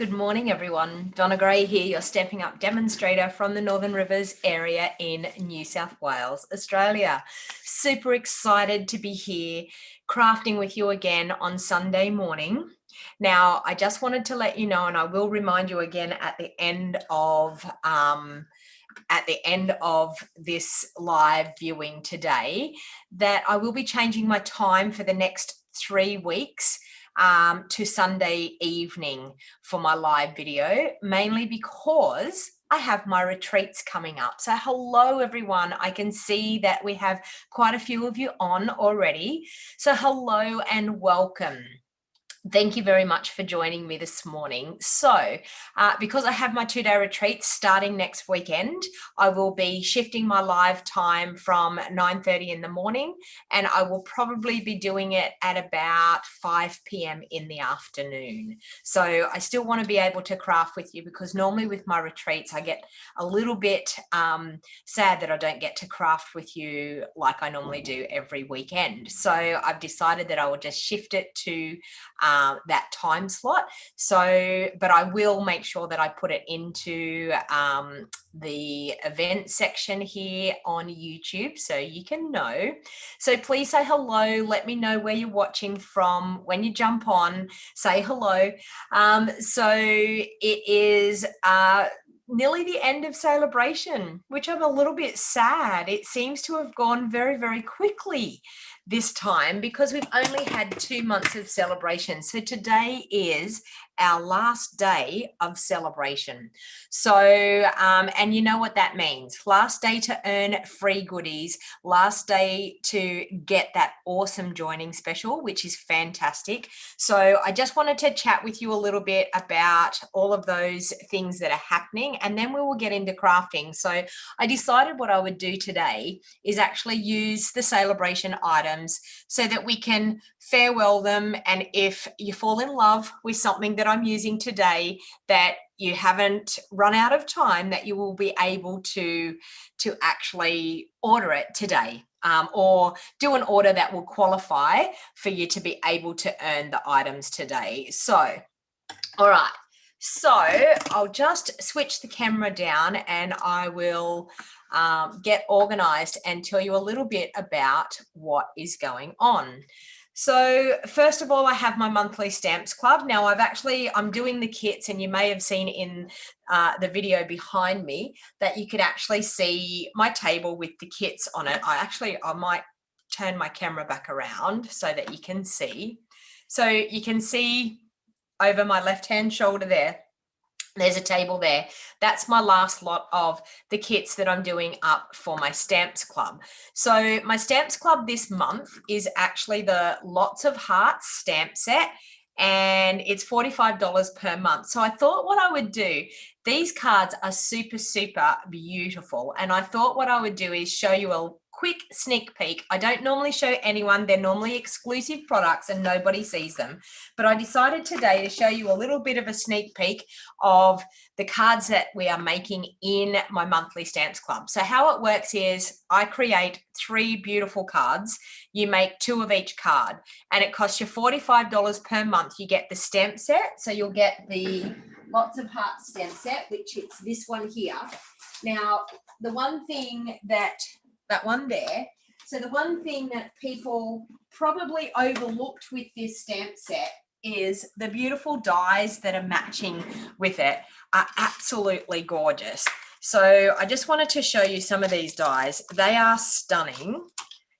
Good morning, everyone. Donna Gray here, your Stepping Up demonstrator from the Northern Rivers area in New South Wales, Australia. Super excited to be here crafting with you again on Sunday morning. Now, I just wanted to let you know, and I will remind you again at the end of this live viewing today, that I will be changing my time for the next 3 weeks to Sunday evening for my live video, mainly because I have my retreats coming up. So hello everyone, I can see that we have quite a few of you on already. So hello and welcome. Thank you very much for joining me this morning. So because I have my 2-day retreat starting next weekend, I will be shifting my live time from 9:30 in the morning, and I will probably be doing it at about 5 p.m. in the afternoon. So I still want to be able to craft with you, because normally with my retreats, I get a little bit sad that I don't get to craft with you like I normally do every weekend. So I've decided that I will just shift it to that time slot. So, but I will make sure that I put it into the event section here on YouTube so you can know. So please say hello. Let me know where you're watching from. When you jump on, say hello. So it is nearly the end of Sale-a-bration, which I'm a little bit sad. It seems to have gone very, very quickly this time, because we've only had 2 months of celebration. So today is our last day of celebration. So, and you know what that means. Last day to earn free goodies, last day to get that awesome joining special, which is fantastic. So I just wanted to chat with you a little bit about all of those things that are happening, and then we will get into crafting. So I decided what I would do today is actually use the Sale-a-bration items so that we can farewell them. And if you fall in love with something that I'm using today that you haven't run out of time, that you will be able to actually order it today, or do an order that will qualify for you to be able to earn the items today. So, all right. So I'll just switch the camera down and I will get organized and tell you a little bit about what is going on. So first of all, I have my monthly stamps club. Now I'm doing the kits, and you may have seen in the video behind me that you could actually see my table with the kits on it. I might turn my camera back around so that you can see. So you can see over my left-hand shoulder there's a table there. That's my last lot of the kits that I'm doing up for my Stamps Club. So my Stamps Club this month is actually the Lots of Hearts stamp set, and it's $45 per month. So I thought what I would do, these cards are super, super beautiful, and I thought what I would do is show you a quick sneak peek. I don't normally show anyone. They're normally exclusive products and nobody sees them. But I decided today to show you a little bit of a sneak peek of the cards that we are making in my monthly Stamps Club. So how it works is I create 3 beautiful cards. You make 2 of each card, and it costs you $45 per month. You get the stamp set. So you'll get the Lots of Hearts stamp set, which it's this one here. Now, the one thing that one there. So the one thing that people probably overlooked with this stamp set is the beautiful dies that are matching with it are absolutely gorgeous. So I just wanted to show you some of these dies. They are stunning.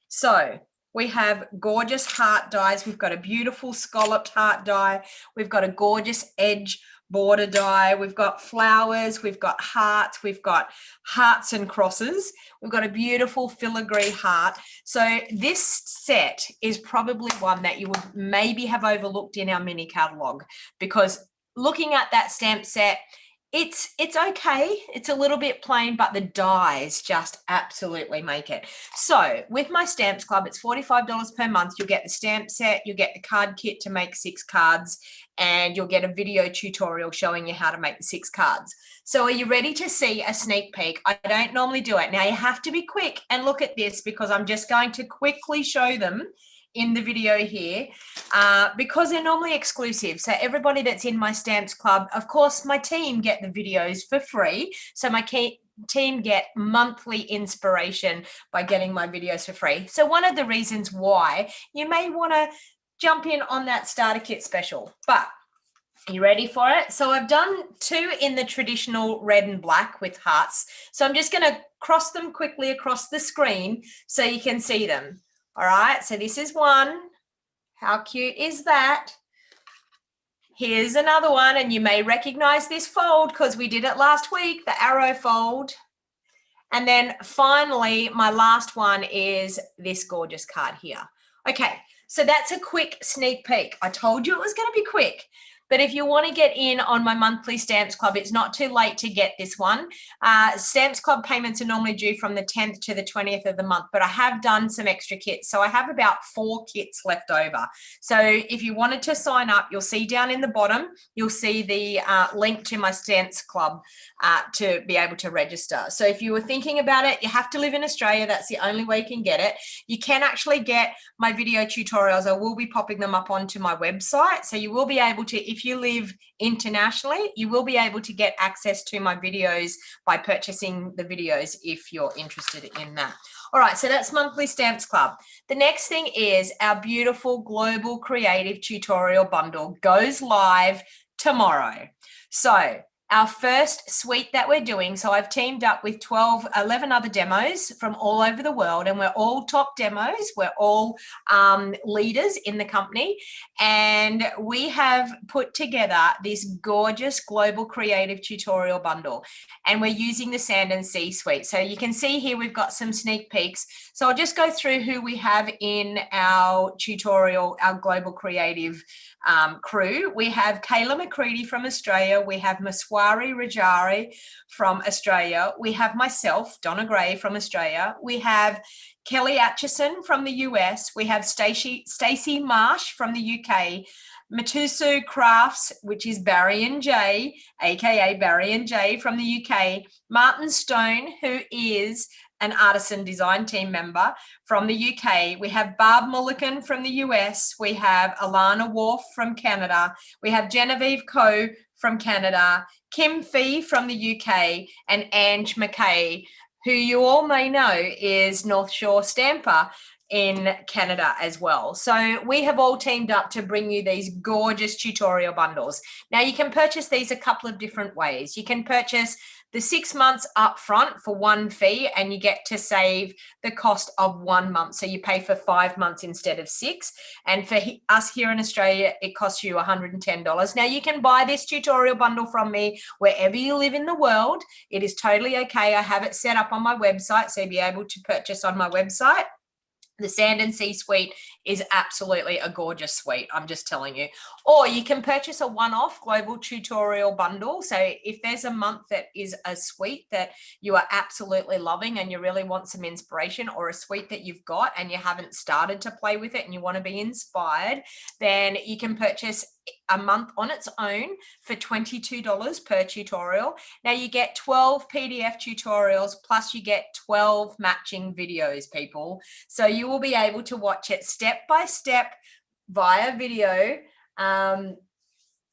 So we have gorgeous heart dies. We've got a beautiful scalloped heart die. We've got a gorgeous edge border die. We've got flowers. We've got hearts. We've got hearts and crosses. We've got a beautiful filigree heart. So this set is probably one that you would maybe have overlooked in our mini catalog, because looking at that stamp set, it's okay. It's a little bit plain, but the dies just absolutely make it. So with my Stamps Club, it's $45 per month. You'll get the stamp set, you'll get the card kit to make 6 cards, and you'll get a video tutorial showing you how to make the 6 cards. So are you ready to see a sneak peek? I don't normally do it. Now you have to be quick and look at this, because I'm just going to quickly show them in the video here because they're normally exclusive. So everybody that's in my Stamps Club, of course, my team get the videos for free. So my team get monthly inspiration by getting my videos for free. So one of the reasons why you may want to jump in on that starter kit special. But are you ready for it? So I've done 2 in the traditional red and black with hearts. So I'm just going to cross them quickly across the screen so you can see them. All right, so this is one. How cute is that? Here's another one, and you may recognize this fold because we did it last week, the arrow fold. And then finally, my last one is this gorgeous card here. Okay, so that's a quick sneak peek. I told you it was going to be quick. But if you want to get in on my monthly Stamps Club, it's not too late to get this one. Stamps Club payments are normally due from the 10th to the 20th of the month, but I have done some extra kits. So I have about 4 kits left over. So if you wanted to sign up, you'll see down in the bottom, you'll see the link to my Stamps Club to be able to register. So if you were thinking about it, you have to live in Australia. That's the only way you can get it. You can actually get my video tutorials. I will be popping them up onto my website. So you will be able to, if you live internationally, you will be able to get access to my videos by purchasing the videos if you're interested in that. All right, so that's monthly Stamps Club. The next thing is our beautiful global creative tutorial bundle goes live tomorrow. So our first suite that we're doing, so I've teamed up with 11 other demos from all over the world, and we're all top demos. We're all leaders in the company, and we have put together this gorgeous global creative tutorial bundle, and we're using the Sand and Sea suite. So you can see here we've got some sneak peeks. So I'll just go through who we have in our tutorial, our global creative crew. We have Kayla McCready from Australia. We have Maswari Rajari from Australia. We have myself, Donna Gray from Australia. We have Kelly Atchison from the US. We have Stacey Marsh from the UK. Matusu Crafts, which is Barry and Jay, aka Barry and Jay from the UK. Martin Stone, who is an artisan design team member from the UK. We have Barb Mulligan from the US. We have Alana Wolf from Canada. We have Genevieve Coe from Canada, Kim Fee from the UK, and Ange McKay, who you all may know is North Shore Stamper in Canada as well. So we have all teamed up to bring you these gorgeous tutorial bundles. Now you can purchase these a couple of different ways. You can purchase the 6 months up front for one fee, and you get to save the cost of 1 month. So you pay for 5 months instead of 6. And for us here in Australia, it costs you $110. Now you can buy this tutorial bundle from me wherever you live in the world. It is totally okay. I have it set up on my website, so you'll be able to purchase on my website. The Sand and Sea suite is absolutely a gorgeous suite, I'm just telling you. Or you can purchase a one-off global tutorial bundle. So if there's a month that is a suite that you are absolutely loving and you really want some inspiration, or a suite that you've got and you haven't started to play with it and you want to be inspired, then you can purchase a month on its own for $22 per tutorial. Now you get 12 PDF tutorials, plus you get 12 matching videos, people. So you will be able to watch it step by step via video,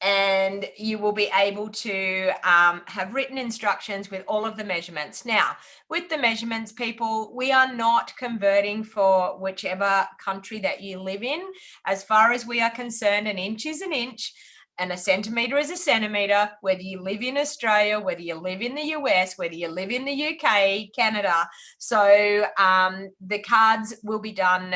and you will be able to have written instructions with all of the measurements. Now, with the measurements, people, we are not converting for whichever country that you live in. As far as we are concerned, an inch is an inch, and a centimetre is a centimetre, whether you live in Australia, whether you live in the US, whether you live in the UK, Canada. So the cards will be done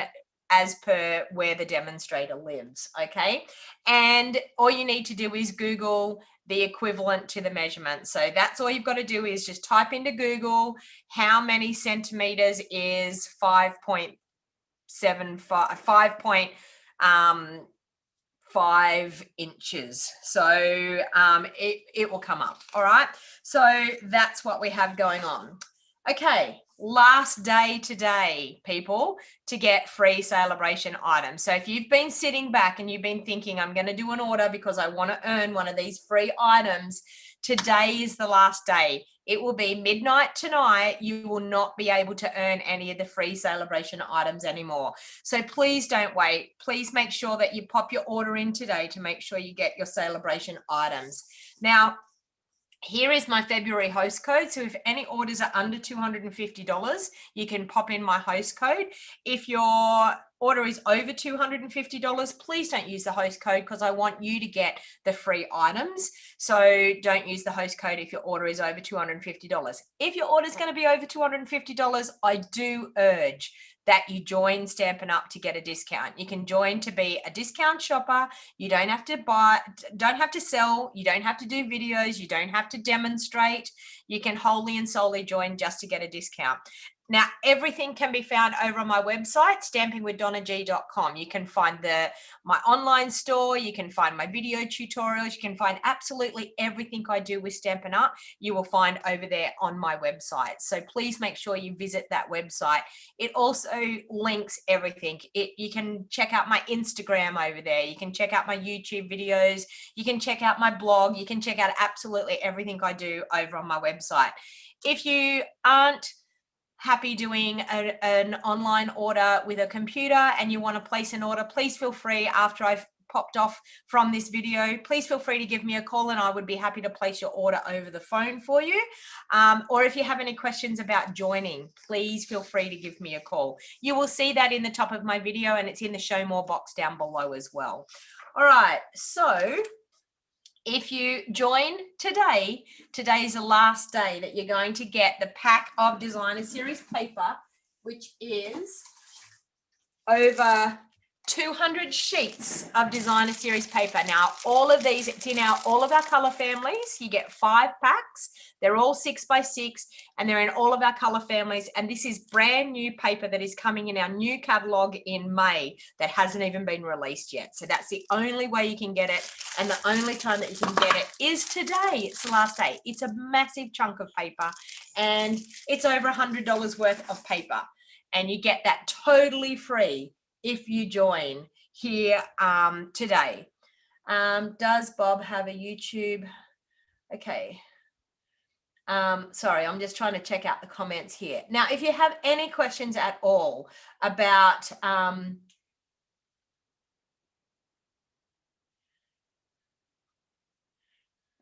as per where the demonstrator lives, okay? And all you need to do is Google the equivalent to the measurement. So that's all you've got to do, is just type into Google how many centimeters is 5 inches. So it will come up. All right, so that's what we have going on. Okay, last day today, people, to get free Sale-a-bration items. So if you've been sitting back and you've been thinking, I'm going to do an order because I want to earn one of these free items, today is the last day. It will be midnight tonight. You will not be able to earn any of the free Sale-a-bration items anymore. So please don't wait. Please make sure that you pop your order in today to make sure you get your Sale-a-bration items. Now, here is my February host code. So if any orders are under $250, you can pop in my host code. If your order is over $250, please don't use the host code because I want you to get the free items. So don't use the host code if your order is over $250. If your order is going to be over $250, I do urge that you join Stampin' Up to get a discount. You can join to be a discount shopper. You don't have to buy, don't have to sell, you don't have to do videos, you don't have to demonstrate. You can wholly and solely join just to get a discount. Now, everything can be found over on my website, stampingwithdonnag.com. You can find my online store, you can find my video tutorials, you can find absolutely everything I do with Stampin' Up. You will find over there on my website. So please make sure you visit that website. It also links everything. You can check out my Instagram over there. You can check out my YouTube videos. You can check out my blog. You can check out absolutely everything I do over on my website. If you aren't happy doing an online order with a computer and you want to place an order, please feel free after I've popped off from this video, please feel free to give me a call and I would be happy to place your order over the phone for you. Or if you have any questions about joining, please feel free to give me a call. You will see that in the top of my video and it's in the show more box down below as well. All right, so if you join today, today is the last day that you're going to get the pack of designer series paper, which is over 200 sheets of designer series paper. Now, all of these, it's in all of our color families. You get 5 packs. They're all 6 by 6 and they're in all of our color families. And this is brand new paper that is coming in our new catalog in May that hasn't even been released yet. So that's the only way you can get it. And the only time that you can get it is today. It's the last day. It's a massive chunk of paper and it's over $100 worth of paper. And you get that totally free if you join here today. Does Bob have a YouTube? Okay. Sorry, I'm just trying to check out the comments here. Now, if you have any questions at all about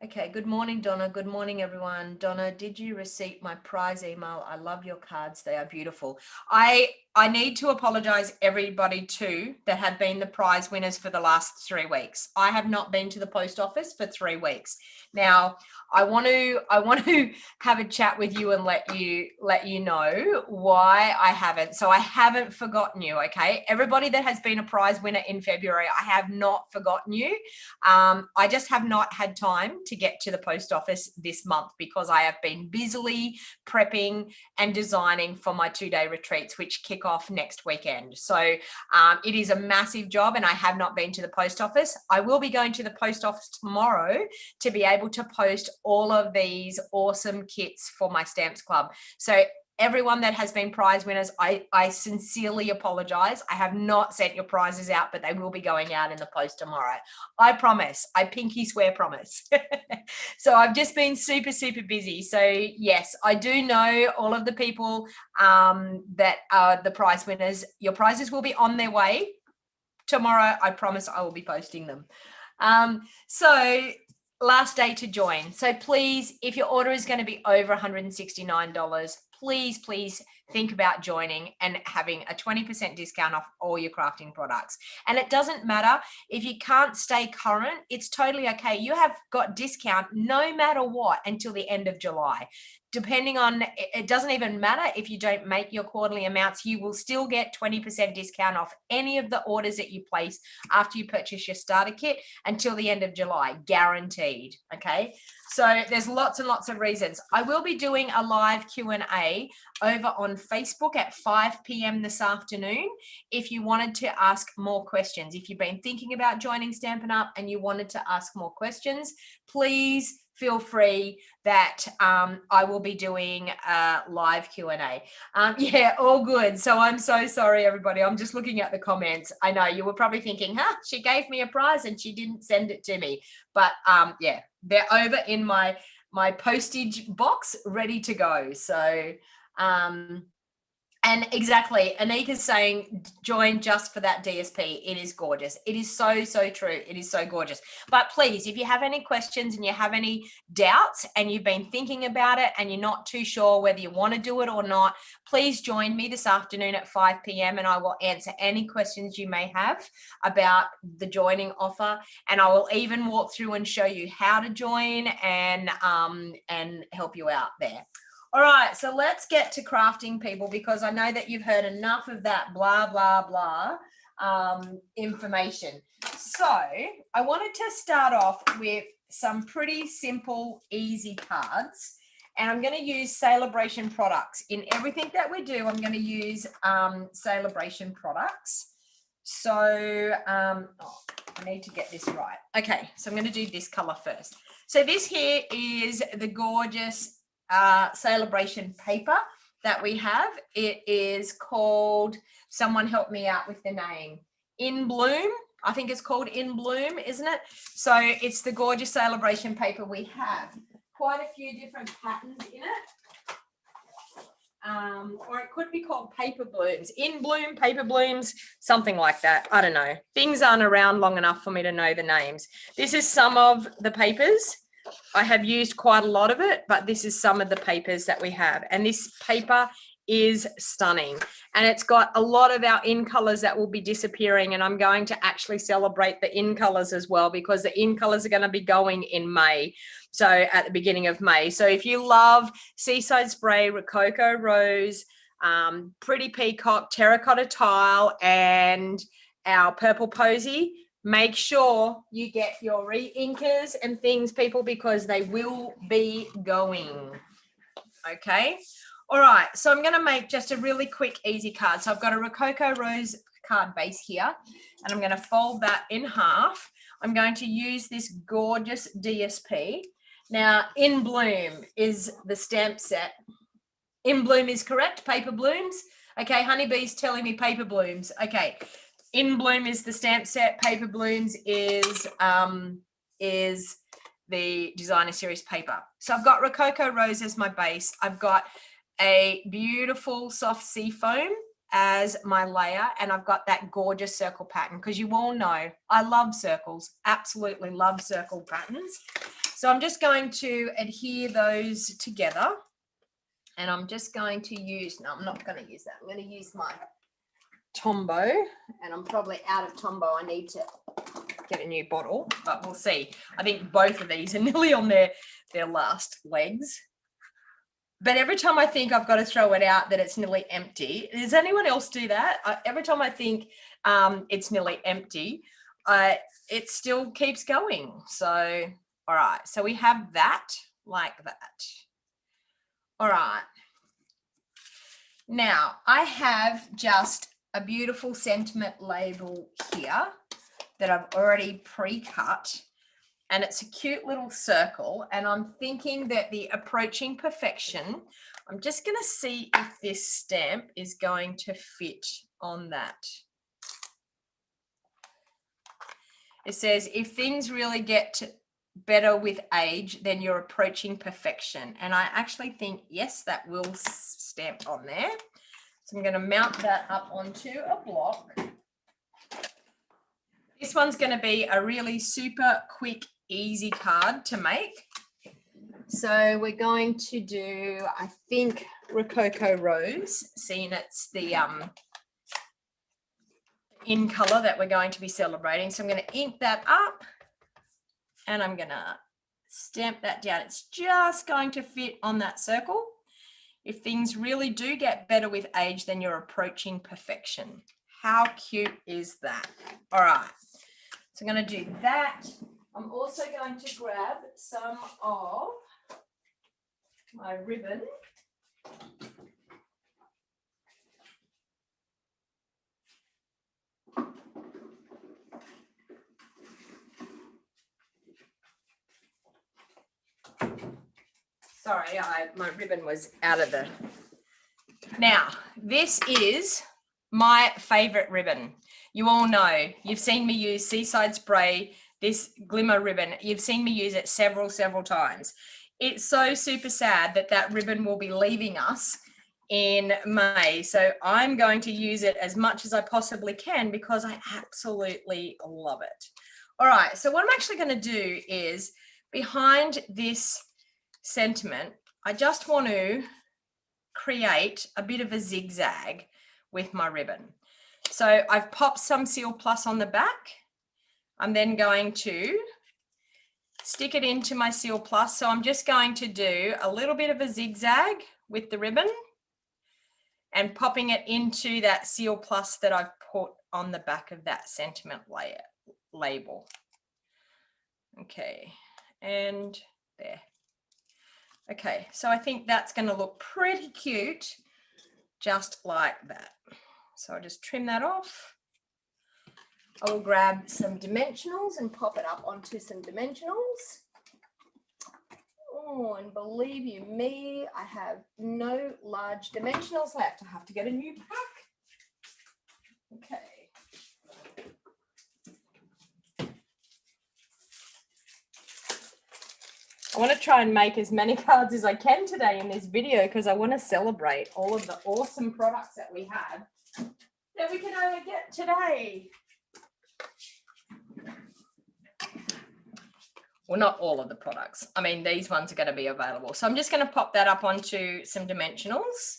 okay, good morning, Donna. Good morning, everyone. Donna, did you receive my prize email? I love your cards. They are beautiful. I need to apologize everybody too that have been the prize winners for the last 3 weeks. I have not been to the post office for 3 weeks. Now, I want to have a chat with you and let you know why I haven't. So I haven't forgotten you, okay? Everybody that has been a prize winner in February, I have not forgotten you. I just have not had time to get to the post office this month because I have been busily prepping and designing for my 2-day retreats, which kick off next weekend. So it is a massive job and I have not been to the post office. I will be going to the post office tomorrow to be able to post all of these awesome kits for my Stamps Club. So everyone that has been prize winners, I sincerely apologize. I have not sent your prizes out, but they will be going out in the post tomorrow. I promise. I pinky swear promise. So I've just been super, super busy. So yes, I do know all of the people that are the prize winners. Your prizes will be on their way tomorrow. I promise I will be posting them. So last day to join. So please, if your order is going to be over $169, please think about joining and having a 20% discount off all your crafting products. And it doesn't matter if you can't stay current, it's totally okay. You have got discount no matter what until the end of July. Depending on, it doesn't even matter if you don't make your quarterly amounts, you will still get 20% discount off any of the orders that you place after you purchase your starter kit until the end of July, guaranteed, okay? So there's lots and lots of reasons. I will be doing a live Q&A over on Facebook at 5 p.m. this afternoon if you wanted to ask more questions. If you've been thinking about joining Stampin' Up and you wanted to ask more questions, please feel free that I will be doing a live Q&A. Yeah, all good. So I'm so sorry, everybody. I'm just looking at the comments. I know you were probably thinking, she gave me a prize and she didn't send it to me. But yeah, they're over in my postage box ready to go. So and exactly, Anika's saying join just for that DSP. It is gorgeous. It is so, so true. It is so gorgeous. But please, if you have any questions and you have any doubts and you've been thinking about it and you're not too sure whether you want to do it or not, please join me this afternoon at 5 p.m. and I will answer any questions you may have about the joining offer. And I will even walk through and show you how to join and help you out there. All right, so let's get to crafting, people, because I know that you've heard enough of that blah, blah, blah information. So I wanted to start off with some pretty simple, easy cards. And I'm going to use Sale-a-bration products. In everything that we do, I'm going to use Sale-a-bration products. So I need to get this right. Okay, so I'm going to do this color first. So this here is the gorgeous Sale-a-bration paper that we have. It is called, someone help me out with the name, In Bloom. I think it's called In Bloom, isn't it? So it's the gorgeous Sale-a-bration paper. We have quite a few different patterns in it. Or it could be called Paper Blooms, In Bloom, Paper Blooms, something like that. I don't know. Things aren't around long enough for me to know the names. This is some of the papers. I have used quite a lot of it, but this is some of the papers that we have. And this paper is stunning. And it's got a lot of our in colors that will be disappearing. And I'm going to actually celebrate the in colors as well, because the in colors are going to be going in May. So at the beginning of May. So if you love Seaside Spray, Rococo Rose, Pretty Peacock, Terracotta Tile, and our Purple Posy, make sure you get your re-inkers and things, people, because they will be going. Okay. All right. So I'm going to make just a really quick, easy card. So I've got a Rococo Rose card base here, and I'm going to fold that in half. I'm going to use this gorgeous DSP. Now, In Bloom is the stamp set. In Bloom is correct. Paper Blooms. Okay. Honeybee's telling me Paper Blooms. Okay. In Bloom is the stamp set. Paper Blooms is the designer series paper. So I've got Rococo Rose as my base. I've got a beautiful soft sea foam as my layer, and I've got that gorgeous circle pattern, because you all know I love circles, absolutely love circle patterns. So I'm just going to adhere those together, and I'm just going to use, no, I'm not going to use that. I'm going to use my Tombow, and I'm probably out of Tombow. I need to get a new bottle, but we'll see. I think both of these are nearly on their last legs. But every time I think I've got to throw it out, that it's nearly empty. Does anyone else do that? Every time I think it's nearly empty, it still keeps going. So, all right. So we have that like that. All right. Now I have just a beautiful sentiment label here that I've already pre-cut, and it's a cute little circle, and I'm thinking that the approaching perfection, I'm just going to see if this stamp is going to fit on that. It says, if things really get better with age, then you're approaching perfection. And I actually think, yes, that will stamp on there. So I'm going to mount that up onto a block. This one's going to be a really super quick, easy card to make. So we're going to do, I think, Rococo Rose, seeing it's the in color that we're going to be celebrating. So I'm going to ink that up, and I'm going to stamp that down. It's just going to fit on that circle. If things really do get better with age, then you're approaching perfection. How cute is that? All right. So I'm going to do that. I'm also going to grab some of my ribbon. Sorry, my ribbon was out of the... Now, this is my favorite ribbon. You all know, you've seen me use Seaside Spray, this glimmer ribbon. You've seen me use it several times. It's so super sad that that ribbon will be leaving us in May. So I'm going to use it as much as I possibly can because I absolutely love it. All right, so what I'm actually going to do is behind this sentiment, I just want to create a bit of a zigzag with my ribbon. So I've popped some Seal Plus on the back. I'm then going to stick it into my Seal Plus. So I'm just going to do a little bit of a zigzag with the ribbon and popping it into that Seal Plus that I've put on the back of that sentiment label. Okay, and there. Okay, so I think that's going to look pretty cute, just like that. So I'll just trim that off. I'll grab some dimensionals and pop it up onto some dimensionals. Oh, and believe you me, I have no large dimensionals left. I have to get a new pack. Okay. I want to try and make as many cards as I can today in this video because I want to celebrate all of the awesome products that we have that we can only get today. Well, not all of the products. I mean, these ones are going to be available. So I'm just going to pop that up onto some dimensionals.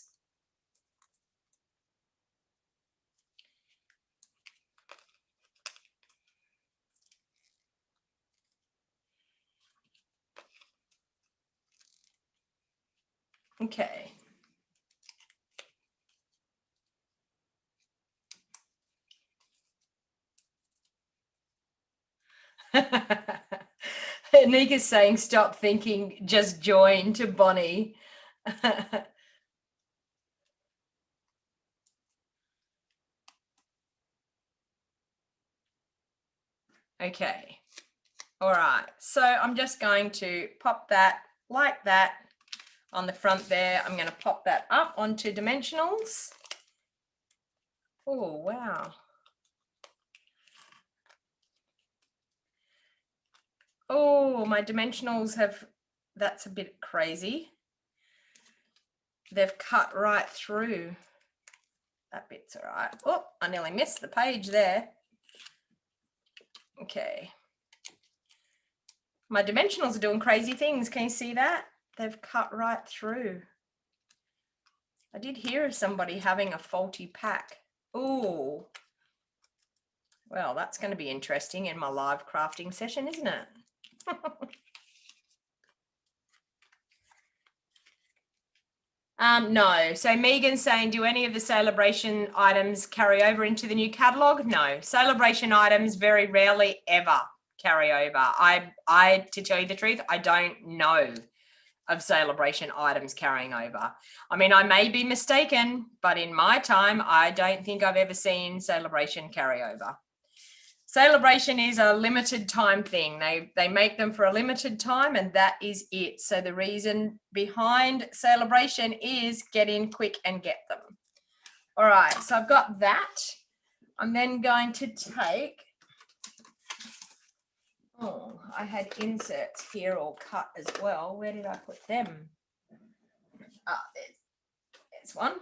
Okay. Nika's saying, stop thinking, just join to Bonnie. Okay. All right. So I'm just going to pop that like that on the front there. I'm going to pop that up onto dimensionals. Oh, wow. Oh, my dimensionals have, that's a bit crazy. They've cut right through. That bit's all right. Oh, I nearly missed the page there. Okay. My dimensionals are doing crazy things. Can you see that? They've cut right through. I did hear of somebody having a faulty pack. Oh, well, that's going to be interesting in my live crafting session, isn't it? No. So Megan's saying, do any of the Sale-a-bration items carry over into the new catalogue? No. Sale-a-bration items very rarely ever carry over. I, to tell you the truth, I don't know of Sale-a-bration items carrying over. I mean, I may be mistaken, but in my time, I don't think I've ever seen Sale-a-bration carry over. Sale-a-bration is a limited time thing. They make them for a limited time and that is it. So the reason behind Sale-a-bration is get in quick and get them. All right, so I've got that. I'm then going to take, oh, I had inserts here all cut as well. Where did I put them? Ah, there's one.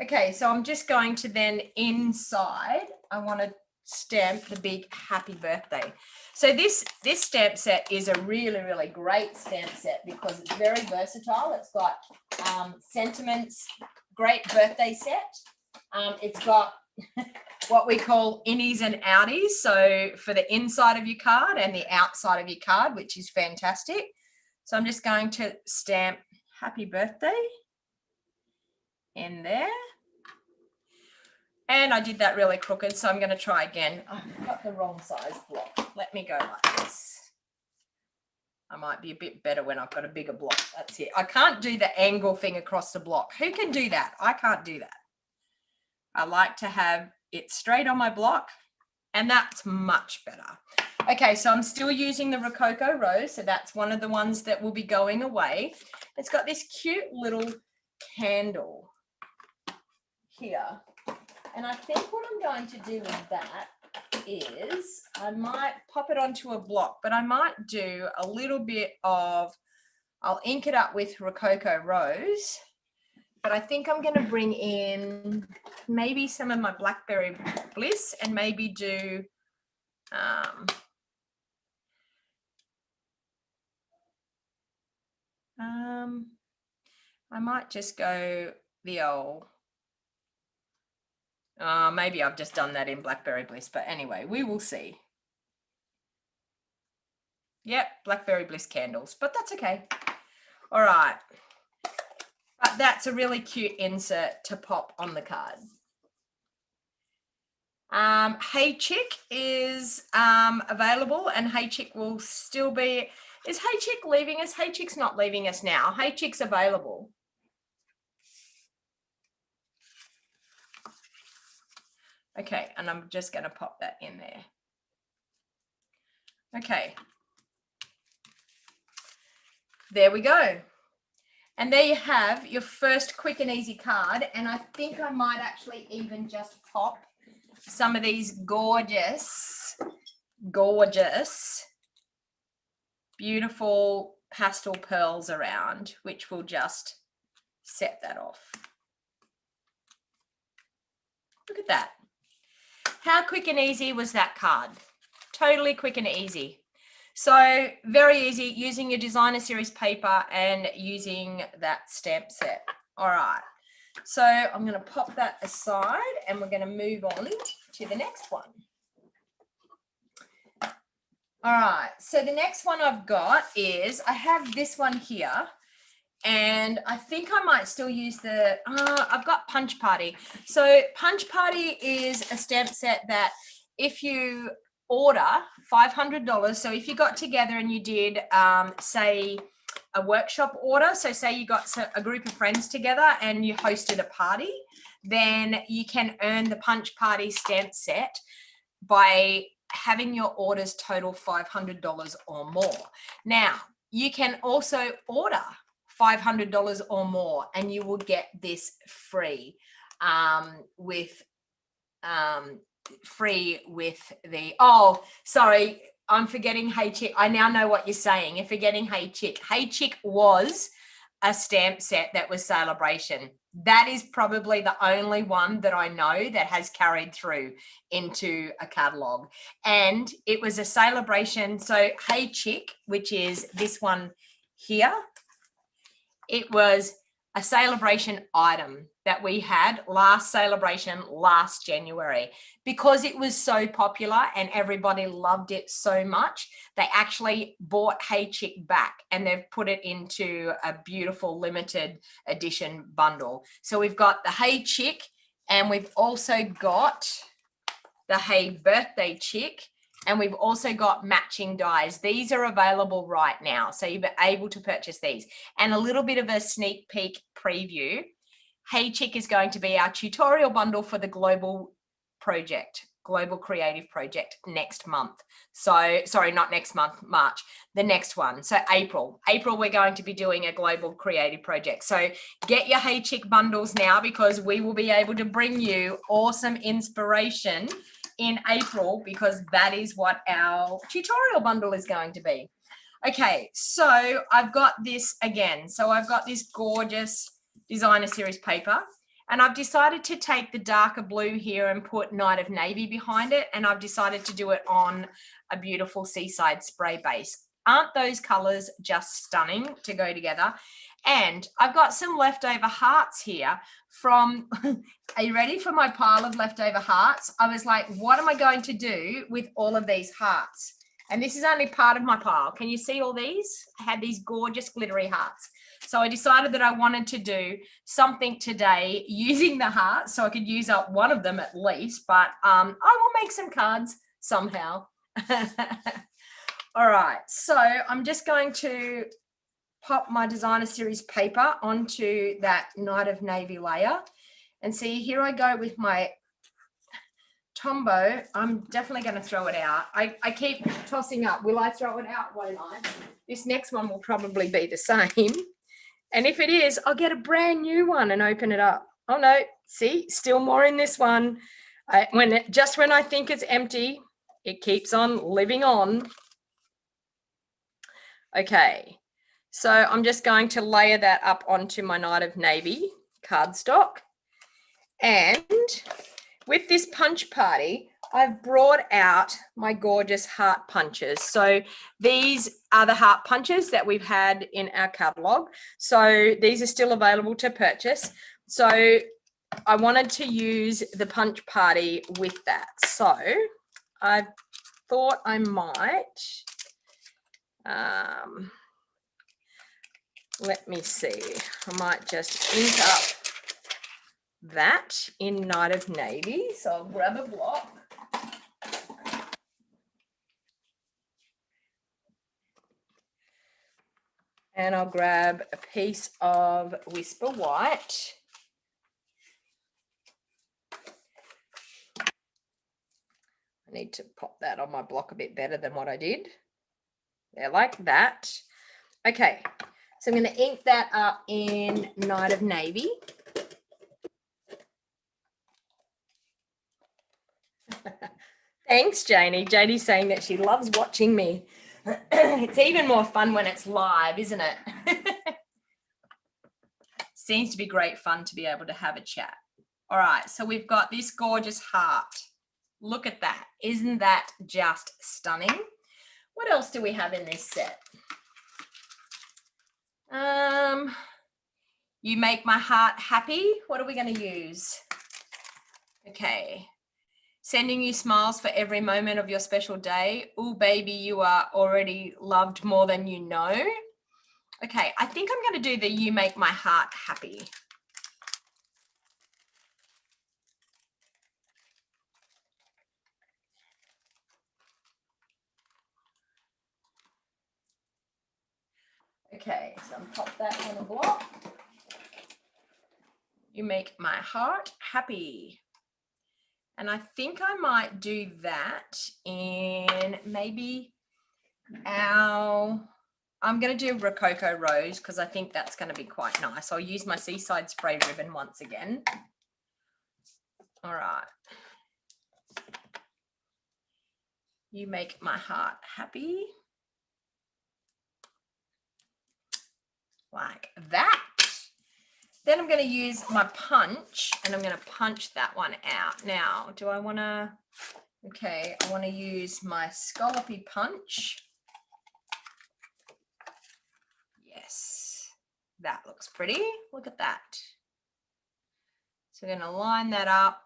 Okay, so I'm just going to then inside, I want to stamp the big happy birthday. So this stamp set is a really great stamp set because it's very versatile. It's got sentiments, great birthday set. It's got what we call innies and outies, so for the inside of your card and the outside of your card, which is fantastic. So I'm just going to stamp happy birthday in there. And I did that really crooked, so I'm going to try again. Oh, I've got the wrong size block. Let me go like this. I might be a bit better when I've got a bigger block. That's it. I can't do the angle thing across the block. Who can do that? I can't do that. I like to have it straight on my block, and that's much better. Okay, so I'm still using the Rococo Rose. So that's one of the ones that will be going away. It's got this cute little candle here. And I think what I'm going to do with that is I might pop it onto a block, but I might do a little bit of, I'll ink it up with Rococo Rose, but I think I'm going to bring in maybe some of my Blackberry Bliss and maybe do I might just go the old, maybe I've just done that in Blackberry Bliss, but anyway, we will see. Yep, Blackberry Bliss candles, but that's okay. All right. But that's a really cute insert to pop on the card. Hey Chick is available, and Hey Chick will still be. Is Hey Chick leaving us? Hey Chick's not leaving us now. Hey Chick's available. Okay, and I'm just going to pop that in there. Okay. There we go. And there you have your first quick and easy card. And I think I might actually even just pop some of these gorgeous, beautiful pastel pearls around, which will just set that off. Look at that. How quick and easy was that card? Totally quick and easy. So very easy using your designer series paper and using that stamp set. All right. So I'm going to pop that aside and we're going to move on to the next one. All right. So the next one I've got is I have this one here. And I think I might still use the, I've got Punch Party. So Punch Party is a stamp set that if you order $500, so if you got together and you did, say, a workshop order, so say you got a group of friends together and you hosted a party, then you can earn the Punch Party stamp set by having your orders total $500 or more. Now, you can also order $500 or more and you will get this free with the, oh, sorry, I'm forgetting Hey Chick. I now know what you're saying. You're forgetting Hey Chick. Hey Chick was a stamp set that was Sale-a-bration. That is probably the only one that I know that has carried through into a catalogue. And it was a Sale-a-bration. So Hey Chick, which is this one here, it was a Sale-a-bration item that we had last Sale-a-bration last January. Because it was so popular and everybody loved it so much, they actually bought Hey Chick back and they've put it into a beautiful limited edition bundle. So we've got the Hey Chick and we've also got the Hey Birthday Chick. And we've also got matching dies. These are available right now. So you'll be able to purchase these. And a little bit of a sneak peek preview. Hey Chick is going to be our tutorial bundle for the global project, global creative project next month. So, sorry, not next month, March, the next one. So April, we're going to be doing a global creative project. So get your Hey Chick bundles now because we will be able to bring you awesome inspiration in April because that is what our tutorial bundle is going to be. Okay, so I've got this again. So I've got this gorgeous designer series paper and I've decided to take the darker blue here and put Night of Navy behind it, and I've decided to do it on a beautiful seaside spray base. Aren't those colors just stunning to go together? And I've got some leftover hearts here from, are you ready for my pile of leftover hearts? I was like, what am I going to do with all of these hearts? And this is only part of my pile. Can you see all these? I had these gorgeous glittery hearts. So I decided that I wanted to do something today using the hearts so I could use up one of them at least, but I will make some cards somehow. All right, so I'm just going to pop my designer series paper onto that Night of Navy layer and see, here I go with my Tombow, I'm definitely going to throw it out. I keep tossing up. Will I throw it out? Won't I? This next one will probably be the same. And if it is, I'll get a brand new one and open it up. Oh no, see, still more in this one. When I think it's empty, it keeps on living on. Okay, so I'm just going to layer that up onto my Night of Navy cardstock. And with this punch party, I've brought out my gorgeous heart punches. So these are the heart punches that we've had in our catalogue. So these are still available to purchase. So I wanted to use the punch party with that. So I thought I might, let me see, I might just ink up that in Night of Navy. So I'll grab a block. And I'll grab a piece of Whisper White. I need to pop that on my block a bit better than what I did. There, like that. Okay, so I'm going to ink that up in Night of Navy. Thanks, Janie. Janie's saying that she loves watching me. It's even more fun when it's live, isn't it? Seems to be great fun to be able to have a chat. All right, so we've got this gorgeous heart. Look at that. Isn't that just stunning? What else do we have in this set? You Make My Heart Happy. What are we going to use? Okay. Sending you smiles for every moment of your special day. Ooh, baby, you are already loved more than you know. Okay, I think I'm going to do the You Make My Heart Happy. Okay, so I'll pop that on a block. You Make My Heart Happy. And I think I might do that in maybe I'm going to do Rococo Rose because I think that's going to be quite nice. I'll use my Seaside Spray ribbon once again. All right. You Make My Heart Happy. Like that. Then I'm going to use my punch and I'm going to punch that one out. Now, do I want to, okay, I want to use my scallopy punch. Yes, that looks pretty. Look at that. So we're going to line that up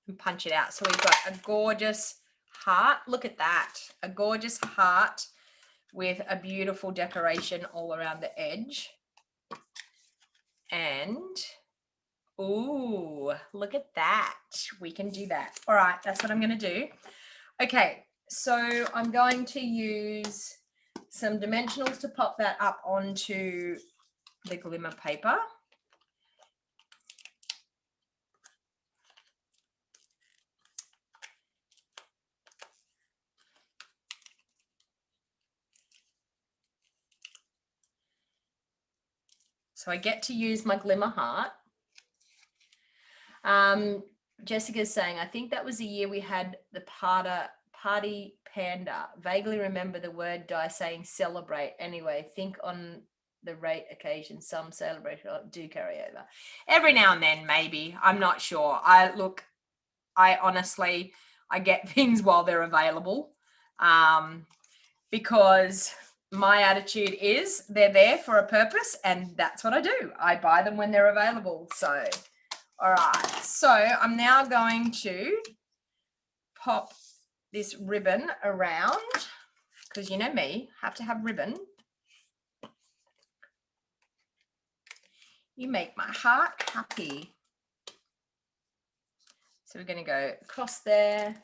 and punch it out. So we've got a gorgeous heart. Look at that. A gorgeous heart with a beautiful decoration all around the edge. And, ooh, look at that. We can do that. All right, that's what I'm going to do. Okay, so I'm going to use some dimensionals to pop that up onto the glimmer paper. So I get to use my glimmer heart. Jessica's saying, I think that was the year we had the party panda. Vaguely remember the word die saying celebrate. Anyway, think on the rate occasion, some celebration do carry over. Every now and then, maybe. I'm not sure. I honestly get things while they're available. Because my attitude is they're there for a purpose and that's what I do. I buy them when they're available. So, all right. So I'm now going to pop this ribbon around because you know me, have to have ribbon. You Make My Heart Happy. So we're going to go across there.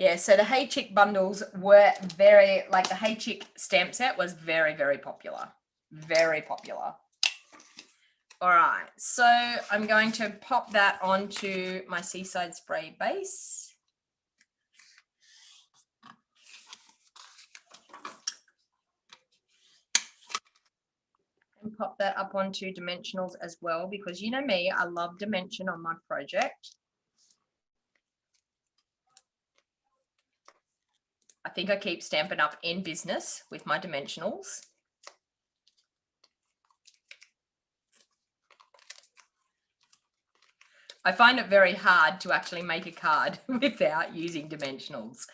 Yeah, so the Hey Chick bundles were very, like the Hey Chick stamp set was very, very popular. Very popular. All right, so I'm going to pop that onto my Seaside Spray base. And pop that up onto dimensionals as well, because you know me, I love dimension on my project. I think I keep Stampin' Up in business with my dimensionals. I find it very hard to actually make a card without using dimensionals.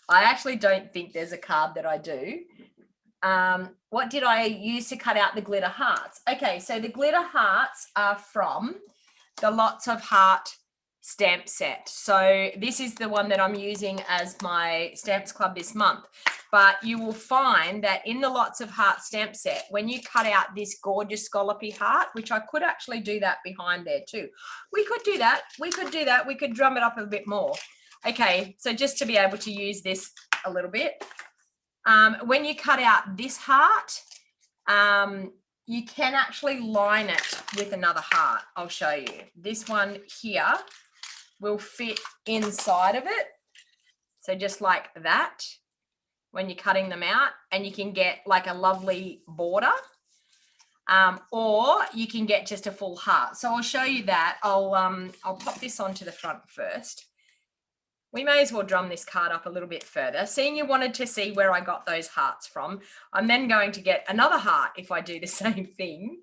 I actually don't think there's a card that I do. What did I use to cut out the glitter hearts? Okay, so the glitter hearts are from the Lots of Heart stamp set. So this is the one that I'm using as my Stamps Club this month. But you will find that in the Lots of Heart stamp set, when you cut out this gorgeous scallopy heart, which I could actually do that behind there too. We could do that. We could do that. We could drum it up a bit more. Okay, so just to be able to use this a little bit. When you cut out this heart, you can actually line it with another heart. I'll show you. This one here will fit inside of it. So just like that, when you're cutting them out, and you can get like a lovely border, or you can get just a full heart. So I'll show you that. I'll pop this onto the front first. We may as well drum this card up a little bit further. Seeing you wanted to see where I got those hearts from, I'm then going to get another heart if I do the same thing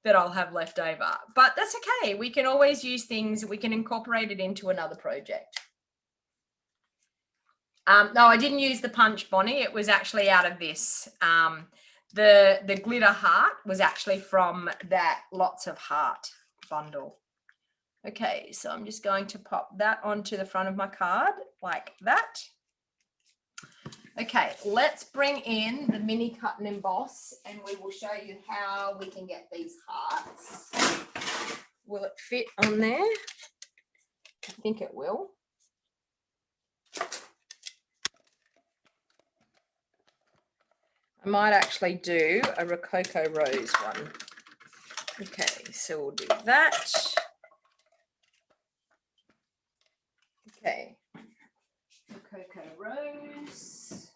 that I'll have left over. But that's okay. We can always use things. We can incorporate it into another project. No, I didn't use the Punch Bonnie. It was actually out of this. The glitter heart was actually from that Lots of Heart bundle. Okay, so I'm just going to pop that onto the front of my card like that. Okay, let's bring in the mini cut and emboss, and we will show you how we can get these hearts. Will it fit on there? I think it will. I might actually do a Rococo Rose one. Okay, so we'll do that. Okay, Rococo Rose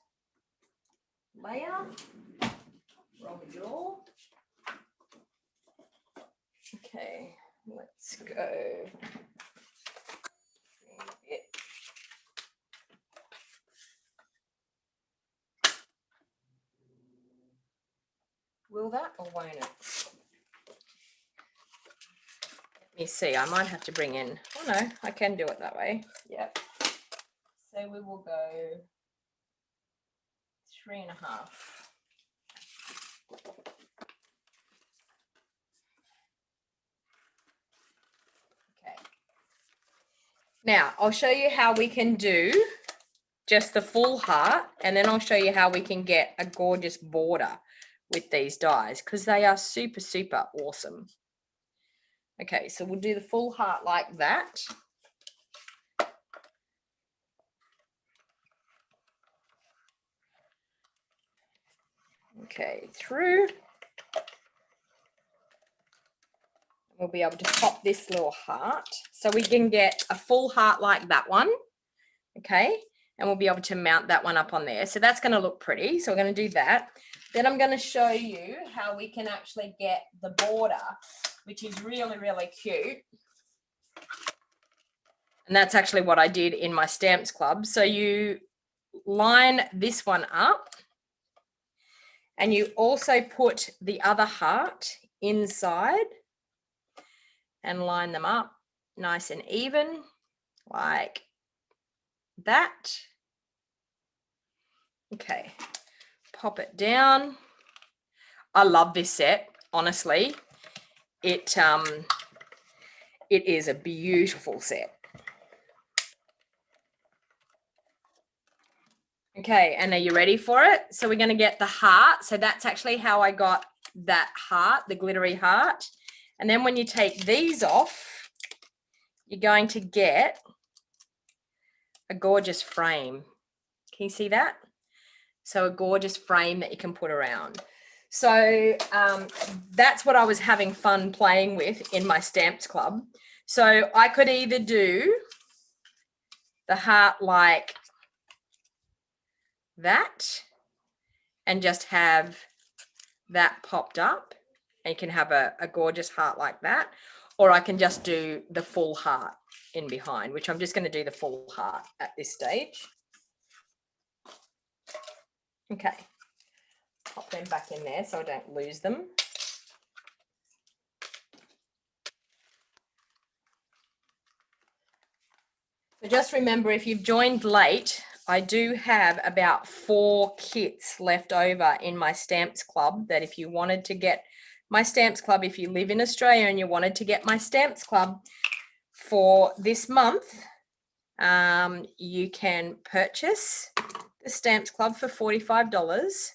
layer, roll the jaw. Okay, let's go. Will that or won't it? Let me see, I might have to bring in, oh no, I can do it that way. Yep. So we will go 3.5. Okay. Now I'll show you how we can do just the full heart, and then I'll show you how we can get a gorgeous border with these dies, because they are super, super awesome. Okay, so we'll do the full heart like that. Okay, through. We'll be able to pop this little heart. So we can get a full heart like that one. Okay, and we'll be able to mount that one up on there. So that's going to look pretty. So we're going to do that. Then I'm going to show you how we can actually get the border, which is really, really cute. And that's actually what I did in my Stamps Club. So you line this one up, and you also put the other heart inside and line them up nice and even like that. Okay, pop it down. I love this set, honestly. It is a beautiful set. Okay, and are you ready for it? So we're going to get the heart. So that's actually how I got that heart, the glittery heart. And then when you take these off, you're going to get a gorgeous frame. Can you see that? So a gorgeous frame that you can put around. So that's what I was having fun playing with in my stamps club. So I could either do the heart like that and just have that popped up, and you can have a gorgeous heart like that, or I can just do the full heart in behind, which I'm just going to do the full heart at this stage. Okay, pop them back in there so I don't lose them. So just remember, if you've joined late, I do have about 4 kits left over in my stamps club, that if you wanted to get my stamps club, if you live in Australia and you wanted to get my stamps club for this month, you can purchase the stamps club for $45.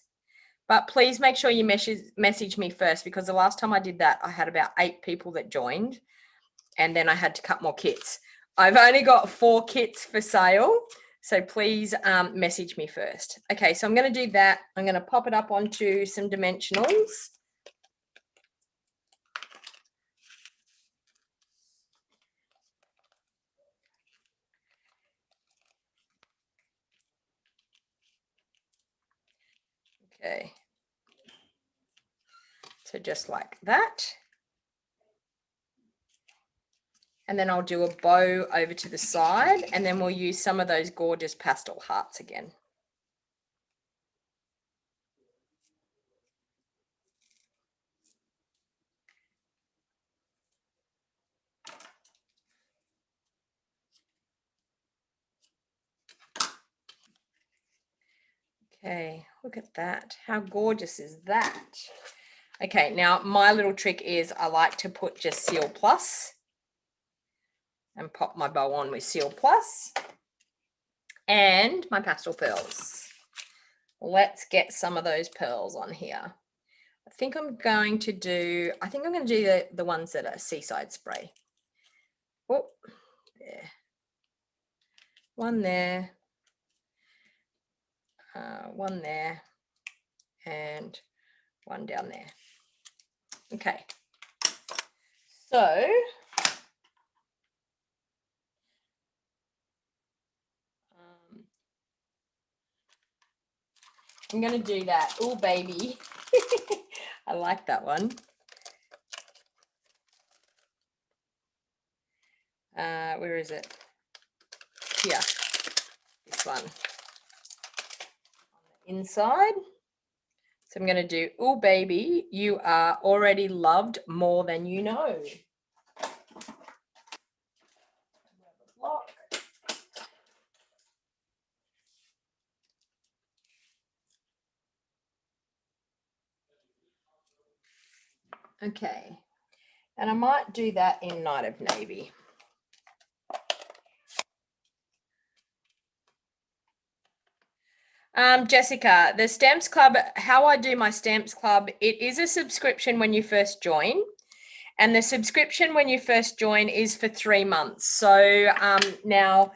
But please make sure you message me first, because the last time I did that, I had about 8 people that joined, and then I had to cut more kits. I've only got 4 kits for sale, so please message me first. Okay, so I'm going to do that. I'm going to pop it up onto some dimensionals. Okay, so just like that. And then I'll do a bow over to the side, and then we'll use some of those gorgeous pastel hearts again. Okay, look at that. How gorgeous is that? Okay, now my little trick is I like to put just Seal Plus and pop my bow on with Seal Plus and my pastel pearls. Let's get some of those pearls on here. I think I'm going to do the ones that are Seaside Spray. Oh, there. One there. One there. And one down there. Okay. So I'm going to do that. Oh, baby. I like that one. Where is it? Here. This one. On the inside. So I'm going to do, oh, baby, you are already loved more than you know. Okay, and I might do that in Night of Navy. Jessica, the Stamps Club, how I do my Stamps Club, it is a subscription when you first join. And the subscription when you first join is for 3 months. So now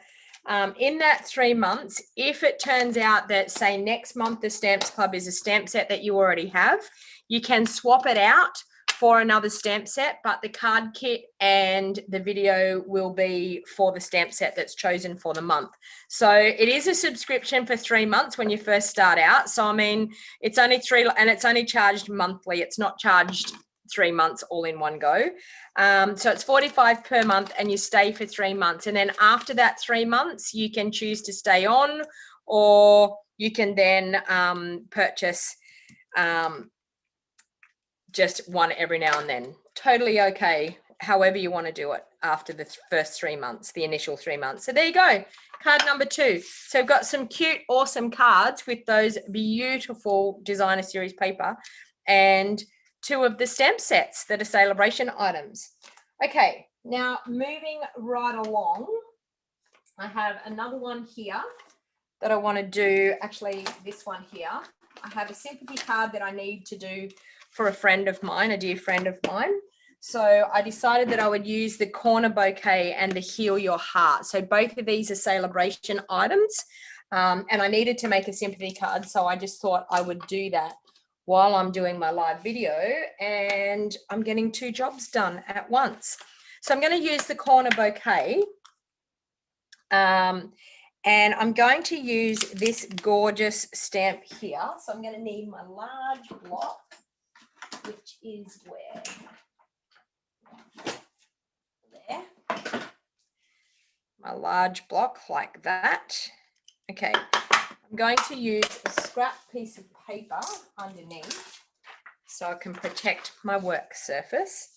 in that 3 months, if it turns out that, say, next month the Stamps Club is a stamp set that you already have, you can swap it out for another stamp set, but the card kit and the video will be for the stamp set that's chosen for the month. So it is a subscription for 3 months when you first start out. So I mean, it's only it's only charged monthly. It's not charged 3 months all in one go. So it's $45 per month, and you stay for 3 months. And then after that 3 months, you can choose to stay on, or you can then purchase just one every now and then. Totally okay, however you want to do it after the first 3 months, the initial 3 months. So there you go, card number 2. So I've got some cute, awesome cards with those beautiful designer series paper and 2 of the stamp sets that are Sale-a-bration items. Okay, now moving right along, I have another one here that I want to do. Actually, this one here, I have a Sympathy card that I need to do for a friend of mine, a dear friend of mine. So I decided that I would use the Corner Bouquet and the Heal Your Heart. So both of these are Sale-a-bration items. And I needed to make a sympathy card, so I just thought I would do that while I'm doing my live video, and I'm getting 2 jobs done at once. So I'm going to use the corner bouquet, and I'm going to use this gorgeous stamp here. So I'm going to need my large block, which is where? There. My large block like that. Okay, I'm going to use a scrap piece of paper underneath so I can protect my work surface.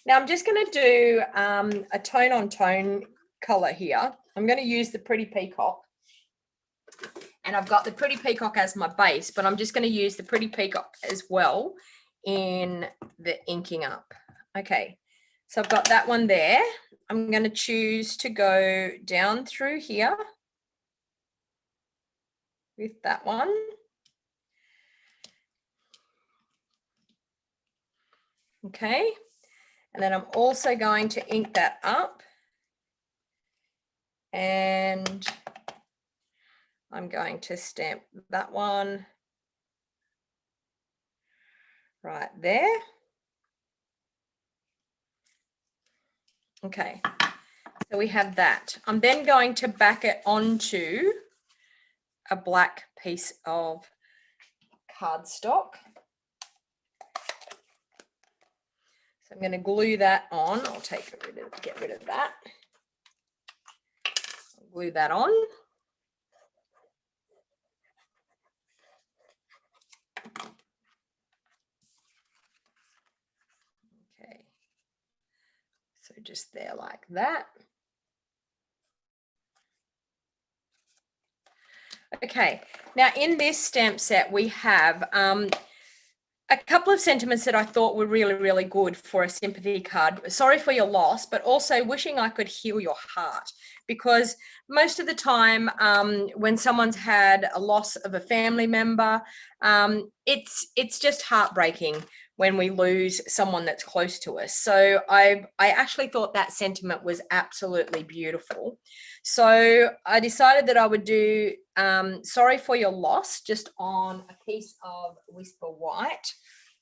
Now I'm just going to do a tone on tone color here. I'm going to use the Pretty Peacock, and I've got the Pretty Peacock as my base, but I'm just going to use the Pretty Peacock as well in the inking up. Okay, so I've got that one there. I'm going to choose to go down through here with that one. Okay, and then I'm also going to ink that up, and I'm going to stamp that one right there. Okay, so we have that. I'm then going to back it onto a black piece of cardstock. So I'm going to glue that on. I'll get rid of that. I'll glue that on. Okay. So just there like that. Okay, now in this stamp set we have a couple of sentiments that I thought were really, really good for a sympathy card. Sorry for your loss, but also wishing I could heal your heart, because most of the time when someone's had a loss of a family member, it's just heartbreaking when we lose someone that's close to us. So I actually thought that sentiment was absolutely beautiful. So I decided that I would do sorry for your loss just on a piece of Whisper White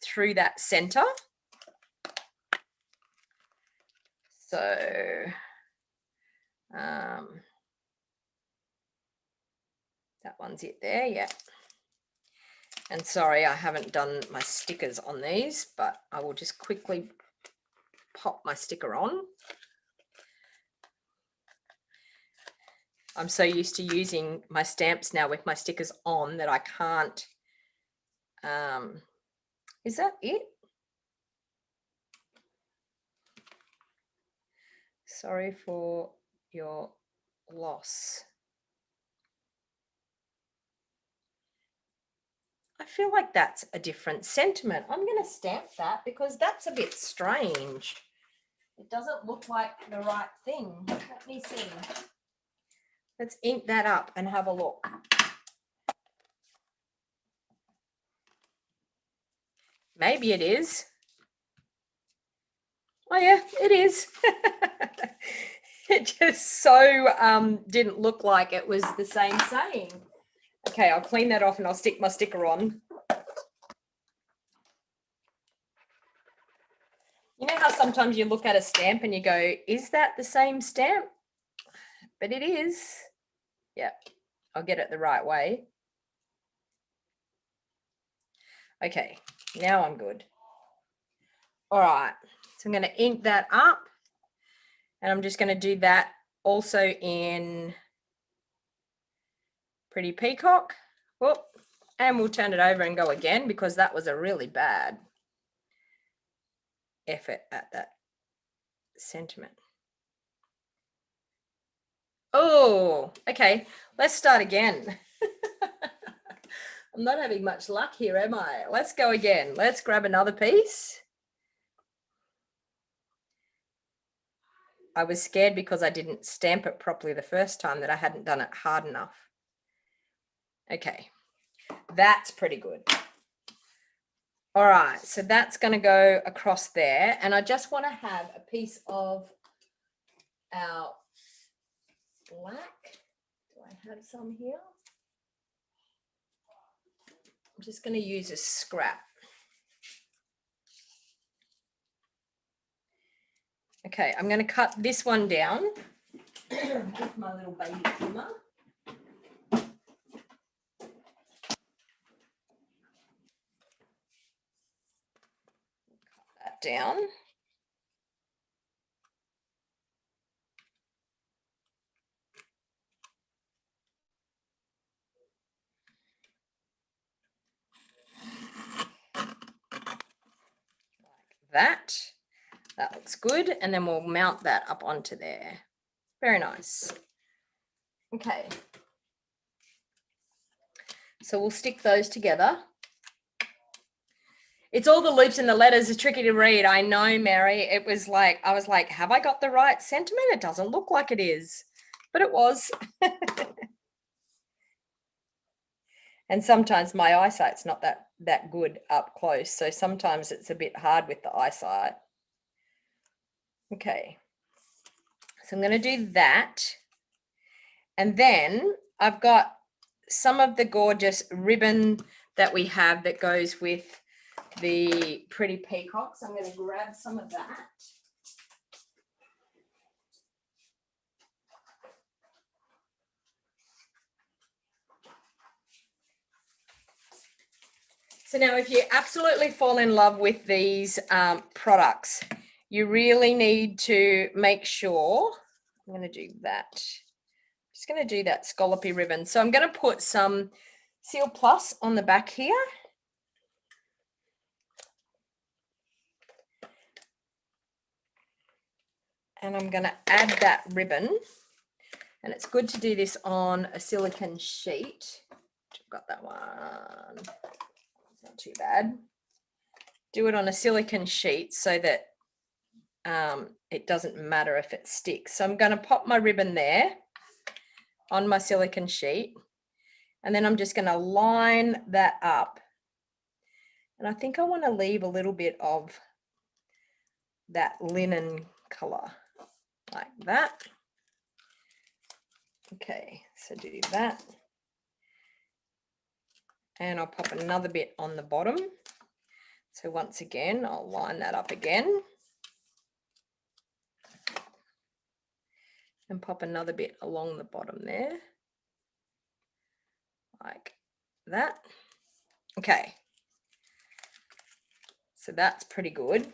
through that center. So that one's it there, yeah. And sorry, I haven't done my stickers on these, but I will just quickly pop my sticker on. I'm so used to using my stamps now with my stickers on that I can't. Is that it? Sorry for your loss. I feel like that's a different sentiment. I'm going to stamp that because that's a bit strange. It doesn't look like the right thing. Let me see. Let's ink that up and have a look. Maybe it is. Oh yeah, it is. It just so didn't look like it was the same saying. Okay, I'll clean that off and I'll stick my sticker on. You know how sometimes you look at a stamp and you go, is that the same stamp? But it is. Yeah, I'll get it the right way. Okay, now I'm good. All right, so I'm going to ink that up, and I'm just going to do that also in Pretty Peacock. Whoop, and we'll turn it over and go again because that was a really bad effort at that sentiment. Oh, okay, let's start again. I'm not having much luck here, am I? Let's go again. Let's grab another piece. I was scared because I didn't stamp it properly the first time that I hadn't done it hard enough. Okay, that's pretty good. All right, so that's going to go across there, and I just want to have a piece of our black. Do I have some here? I'm just going to use a scrap. Okay, I'm going to cut this one down with my little baby trimmer. Cut that down. That looks good, and then we'll mount that up onto there. Very nice. Okay, so we'll stick those together. It's all the loops and the letters are tricky to read. I know, Mary. It was like, I was like, have I got the right sentiment? It doesn't look like it is, but it was. And sometimes my eyesight's not that good up close, so sometimes it's a bit hard with the eyesight. Okay, so I'm going to do that, and then I've got some of the gorgeous ribbon that we have that goes with the pretty peacocks. I'm going to grab some of that. So now if you absolutely fall in love with these products, you really need to make sure, I'm going to do that. I'm just going to do that scallopy ribbon. So I'm going to put some Seal Plus on the back here. And I'm going to add that ribbon. And it's good to do this on a silicone sheet. I've got that one. Not too bad. Do it on a silicone sheet so that it doesn't matter if it sticks. So I'm going to pop my ribbon there on my silicone sheet, and then I'm just going to line that up. And I think I want to leave a little bit of that linen color like that. Okay, so do that. And I'll pop another bit on the bottom. So once again, I'll line that up again. And pop another bit along the bottom there. Like that. Okay. So that's pretty good.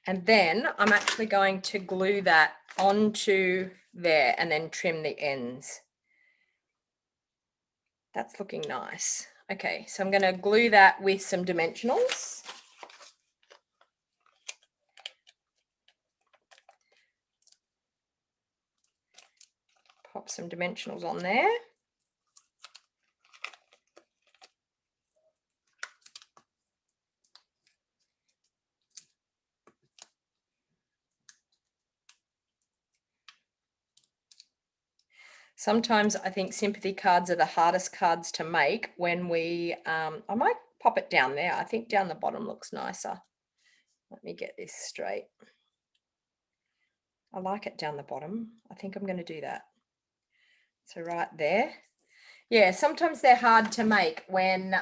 And then I'm actually going to glue that onto there and then trim the ends. That's looking nice. Okay, so I'm going to glue that with some dimensionals. Pop some dimensionals on there. Sometimes I think sympathy cards are the hardest cards to make when we, I might pop it down there. I think down the bottom looks nicer. Let me get this straight. I like it down the bottom. I think I'm going to do that. So right there. Yeah, sometimes they're hard to make when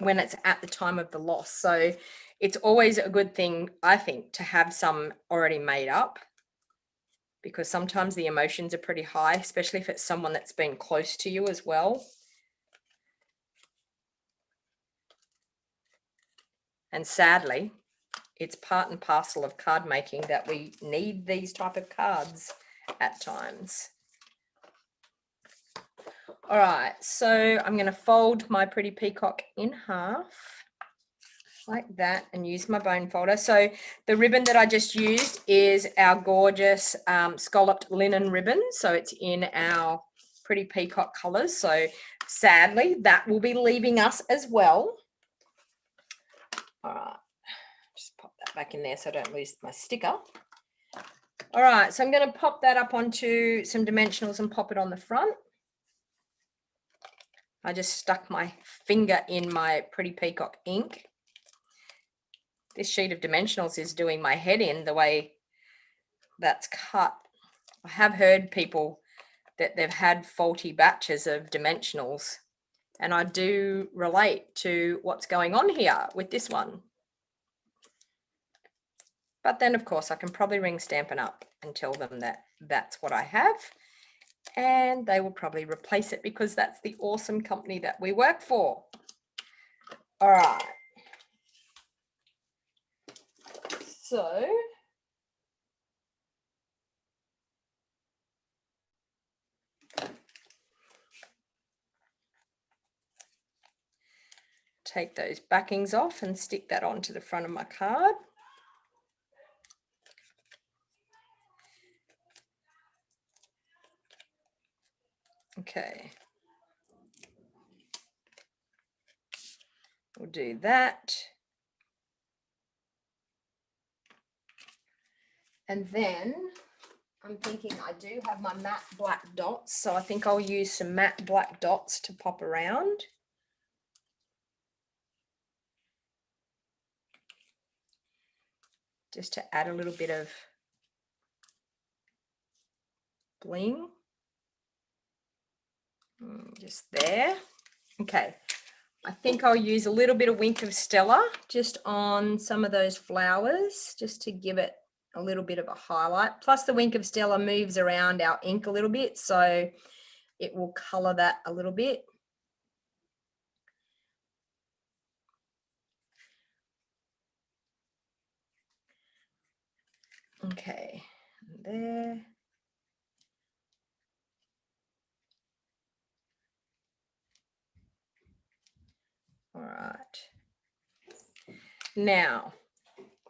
it's at the time of the loss. So it's always a good thing, I think, to have some already made up, because sometimes the emotions are pretty high, especially if it's someone that's been close to you as well. And sadly, it's part and parcel of card making that we need these type of cards at times. All right, so I'm going to fold my pretty peacock in half like that and use my bone folder. So the ribbon that I just used is our gorgeous scalloped linen ribbon. So it's in our pretty peacock colors. So sadly, that will be leaving us as well. All right, just pop that back in there so I don't lose my sticker. All right, so I'm going to pop that up onto some dimensionals and pop it on the front. I just stuck my finger in my pretty peacock ink. This sheet of dimensionals is doing my head in the way that's cut. I have heard people that they've had faulty batches of dimensionals. And I do relate to what's going on here with this one. But then, of course, I can probably ring Stampin' up and tell them that that's what I have. And they will probably replace it because that's the awesome company that we work for. All right. So take those backings off and stick that onto the front of my card. Okay. We'll do that. And then I'm thinking I do have my matte black dots, so I think I'll use some matte black dots to pop around. Just to add a little bit of bling. Just there. Okay. I think I'll use a little bit of Wink of Stella just on some of those flowers, just to give it a little bit of a highlight. Plus the Wink of Stella moves around our ink a little bit, so it will color that a little bit. Okay, there. All right. Now,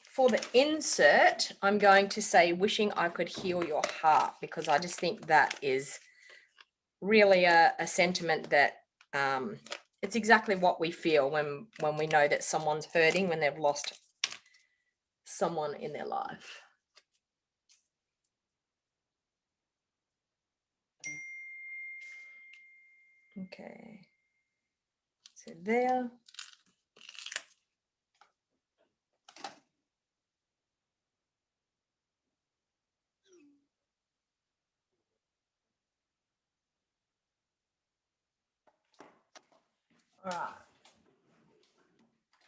for the insert, I'm going to say wishing I could heal your heart, because I just think that is really a sentiment that it's exactly what we feel when we know that someone's hurting, when they've lost someone in their life. Okay, so there. All right,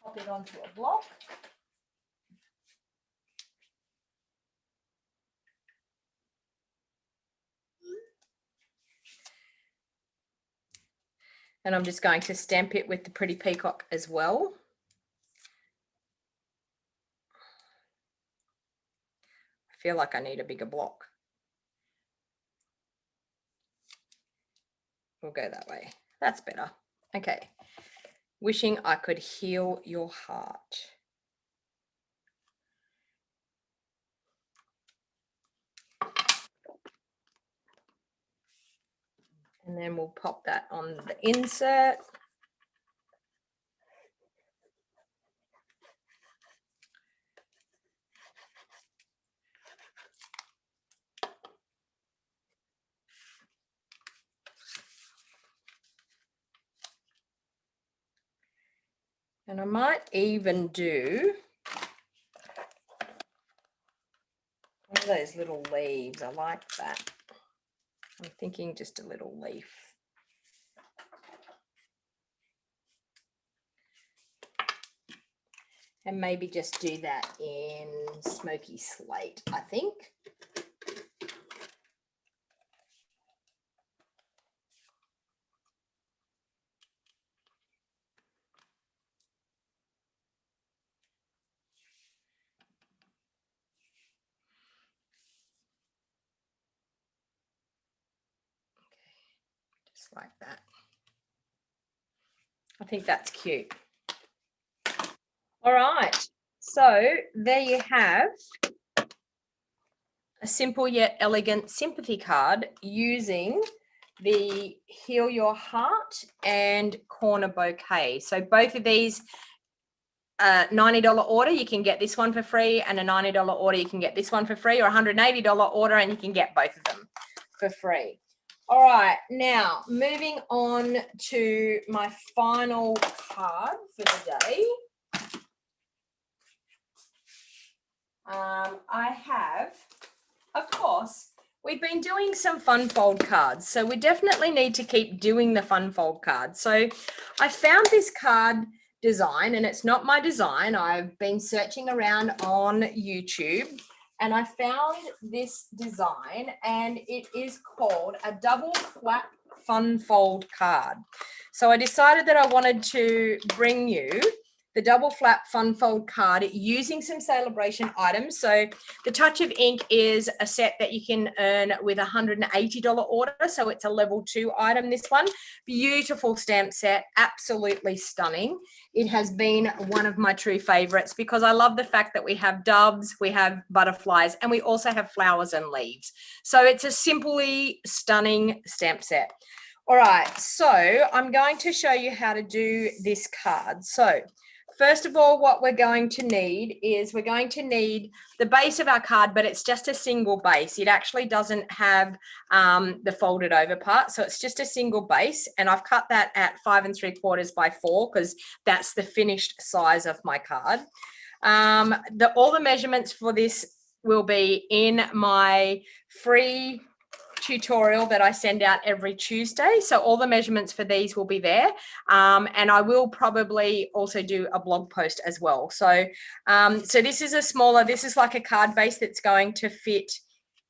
pop it onto a block. And I'm just going to stamp it with the Pretty Peacock as well. I feel like I need a bigger block. We'll go that way. That's better. Okay. Wishing I could heal your heart. And then we'll pop that on the insert. And I might even do one of those little leaves. I like that. I'm thinking just a little leaf. And maybe just do that in Smoky Slate, I think. Just like that. I think that's cute. All right, so there you have a simple yet elegant sympathy card using the Heal Your Heart and Corner Bouquet. So both of these, $90 order, you can get this one for free, and a $90 order, you can get this one for free, or $180 order, and you can get both of them for free. All right, now moving on to my final card for the day. I have, of course, we've been doing some fun fold cards, so we definitely need to keep doing the fun fold cards. So I found this card design, and it's not my design. I've been searching around on YouTube and I found this design, and it is called a double flap fun fold card. So I decided that I wanted to bring you the double flap fun fold card using some Sale-a-bration items. So the Touch of Ink is a set that you can earn with a $180 order. So it's a level 2 item, this one. Beautiful stamp set, absolutely stunning. It has been one of my true favorites because I love the fact that we have doves, we have butterflies, and we also have flowers and leaves. So it's a simply stunning stamp set. All right, so I'm going to show you how to do this card. So first of all, what we're going to need is we're going to need the base of our card, but it's just a single base. It actually doesn't have the folded over part. So it's just a single base. And I've cut that at 5 3/4 by 4 because that's the finished size of my card. All the measurements for this will be in my free tutorial that I send out every Tuesday. So all the measurements for these will be there. And I will probably also do a blog post as well. So, so this is a smaller, this is like a card base that's going to fit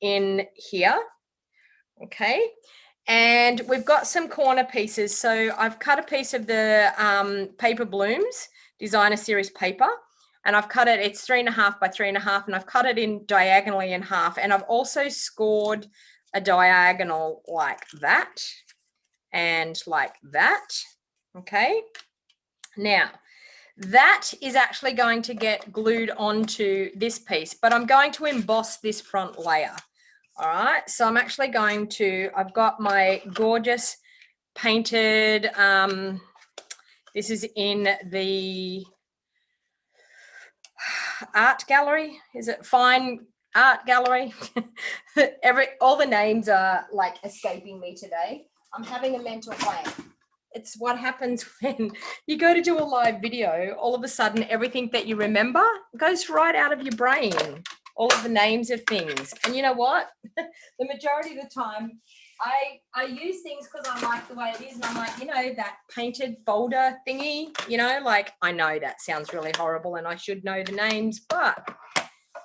in here. Okay. And we've got some corner pieces. So I've cut a piece of the Paper Blooms Designer Series paper. And I've cut it, it's 3.5 by 3.5, and I've cut it in diagonally in half. And I've also scored a diagonal like that and like that. Okay. Now, that is actually going to get glued onto this piece, but I'm going to emboss this front layer. All right. So I'm actually going to, I've got my gorgeous painted, this is in the art gallery. Is it Fine Art Gallery? All the names are like escaping me today. I'm having a mental blank. It's what happens when you go to do a live video. All of a sudden, everything that you remember goes right out of your brain. All of the names of things. And you know what? The majority of the time, I use things because I like the way it is. And I'm like, you know, that painted folder thingy, you know, like I know that sounds really horrible and I should know the names, but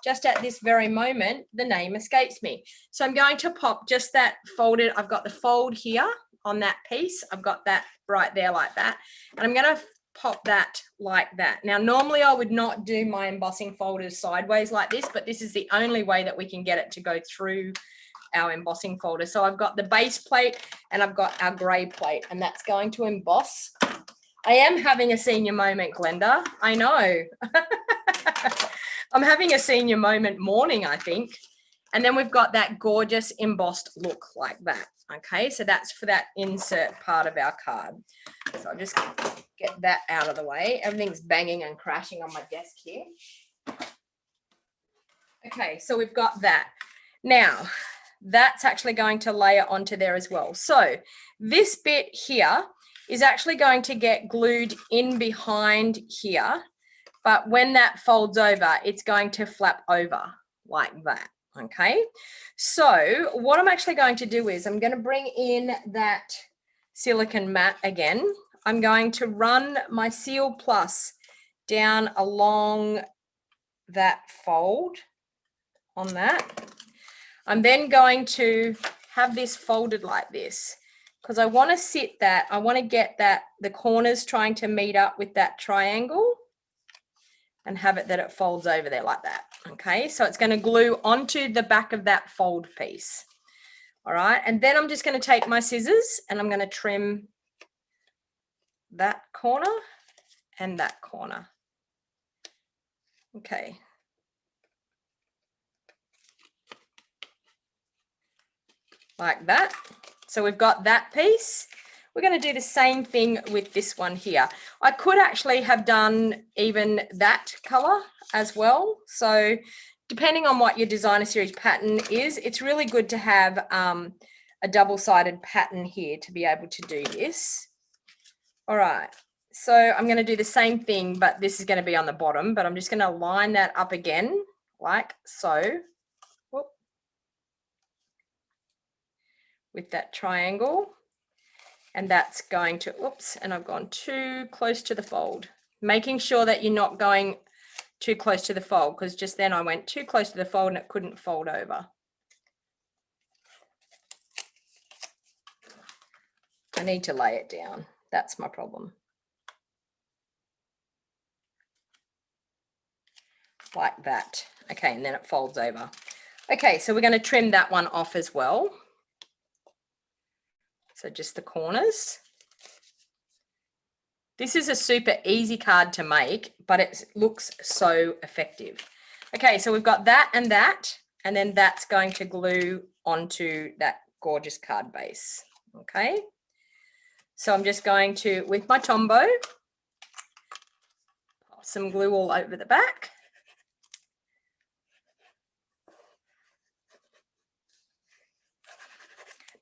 just at this very moment, the name escapes me. So I'm going to pop just that folded. I've got the fold here on that piece. I've got that right there like that. And I'm going to pop that like that. Now, normally I would not do my embossing folders sideways like this, but this is the only way that we can get it to go through our embossing folder. So I've got the base plate and I've got our gray plate, and that's going to emboss. I am having a senior moment, Glenda. I know. I'm having a senior moment morning, I think. And then we've got that gorgeous embossed look like that. Okay, so that's for that insert part of our card. So I'll just get that out of the way. Everything's banging and crashing on my desk here. Okay, so we've got that. Now, that's actually going to layer onto there as well. So this bit here is actually going to get glued in behind here. But when that folds over, it's going to flap over like that. Okay, so what I'm actually going to do is I'm going to bring in that silicone mat again. I'm going to run my Seal Plus down along that fold on that. I'm then going to have this folded like this because I want to sit that, I want to get that the corners trying to meet up with that triangle and have it that it folds over there like that. Okay, so it's going to glue onto the back of that fold piece. All right, and then I'm just going to take my scissors and I'm going to trim that corner and that corner. Okay. Like that. So we've got that piece. We're going to do the same thing with this one here. I could actually have done even that color as well. So depending on what your designer series pattern is, it's really good to have a double-sided pattern here to be able to do this. All right. So I'm going to do the same thing, but this is going to be on the bottom, but I'm just going to line that up again like so. Whoop. with that triangle. And that's going to, oops, and I've gone too close to the fold. Making sure that you're not going too close to the fold, because just then I went too close to the fold and it couldn't fold over. I need to lay it down. That's my problem. Like that. Okay, and then it folds over. Okay, so we're going to trim that one off as well. So just the corners. This is a super easy card to make, but it looks so effective. Okay, so we've got that, and then that's going to glue onto that gorgeous card base. Okay, so I'm just going to, with my Tombow, pop some glue all over the back.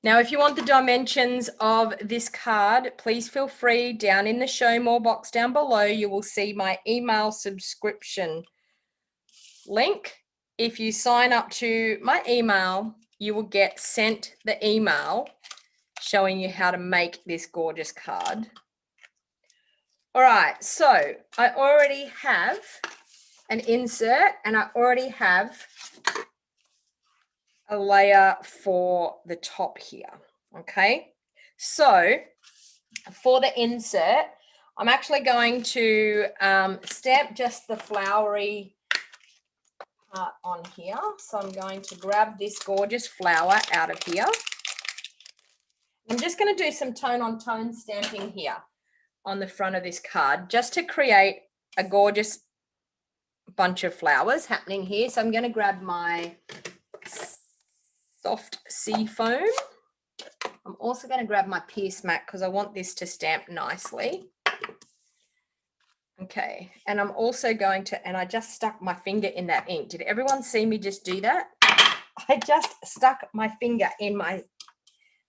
Now, if you want the dimensions of this card, please feel free, down in the show more box down below, you will see my email subscription link. If you sign up to my email, you will get sent the email showing you how to make this gorgeous card. All right, so I already have an insert and I already have a layer for the top here. Okay, so for the insert, I'm actually going to stamp just the flowery part on here. So I'm going to grab this gorgeous flower out of here. I'm just going to do some tone-on-tone stamping here on the front of this card, just to create a gorgeous bunch of flowers happening here. So I'm going to grab my soft sea foam. I'm also going to grab my Pierce mat because I want this to stamp nicely. Okay, and I'm also going to, and I just stuck my finger in that ink. Did everyone see me just do that? I just stuck my finger in my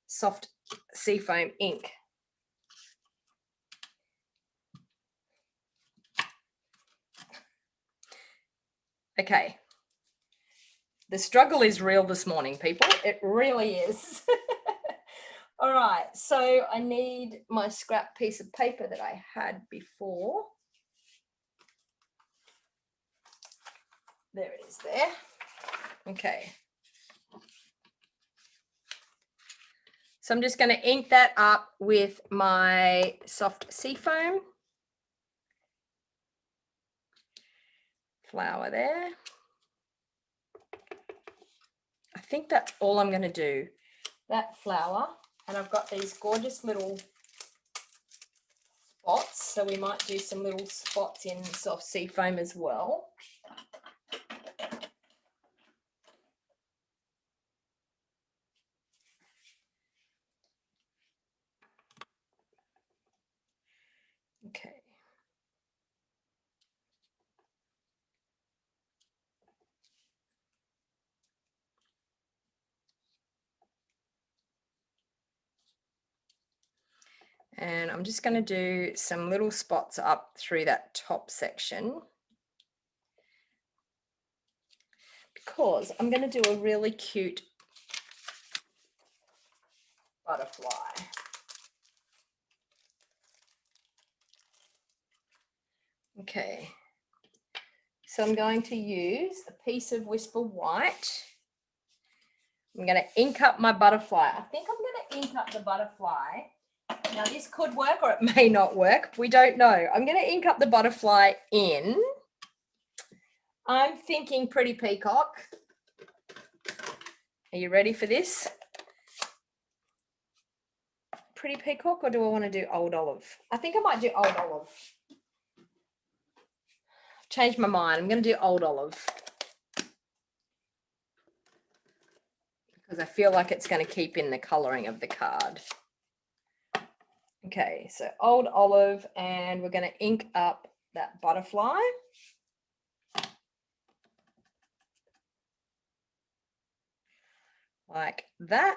soft seafoam ink. Okay. The struggle is real this morning, people. It really is. All right, so I need my scrap piece of paper that I had before. There it is there. Okay. So I'm just going to ink that up with my soft seafoam. Flower there. I think that's all I'm going to do. That flower, and I've got these gorgeous little spots, so we might do some little spots in soft seafoam as well. Okay. And I'm just going to do some little spots up through that top section, because I'm going to do a really cute butterfly. Okay, so I'm going to use a piece of Whisper White. I'm going to ink up my butterfly. I think I'm going to ink up the butterfly. Now this could work or it may not work. We don't know. I'm going to ink up the butterfly in, I'm thinking Pretty Peacock. Are you ready for this? Pretty Peacock, or do I want to do Old Olive? I think I might do Old Olive. Changed my mind. I'm going to do Old Olive because I feel like it's going to keep in the colouring of the card. Okay, so Old Olive, and we're going to ink up that butterfly. Like that.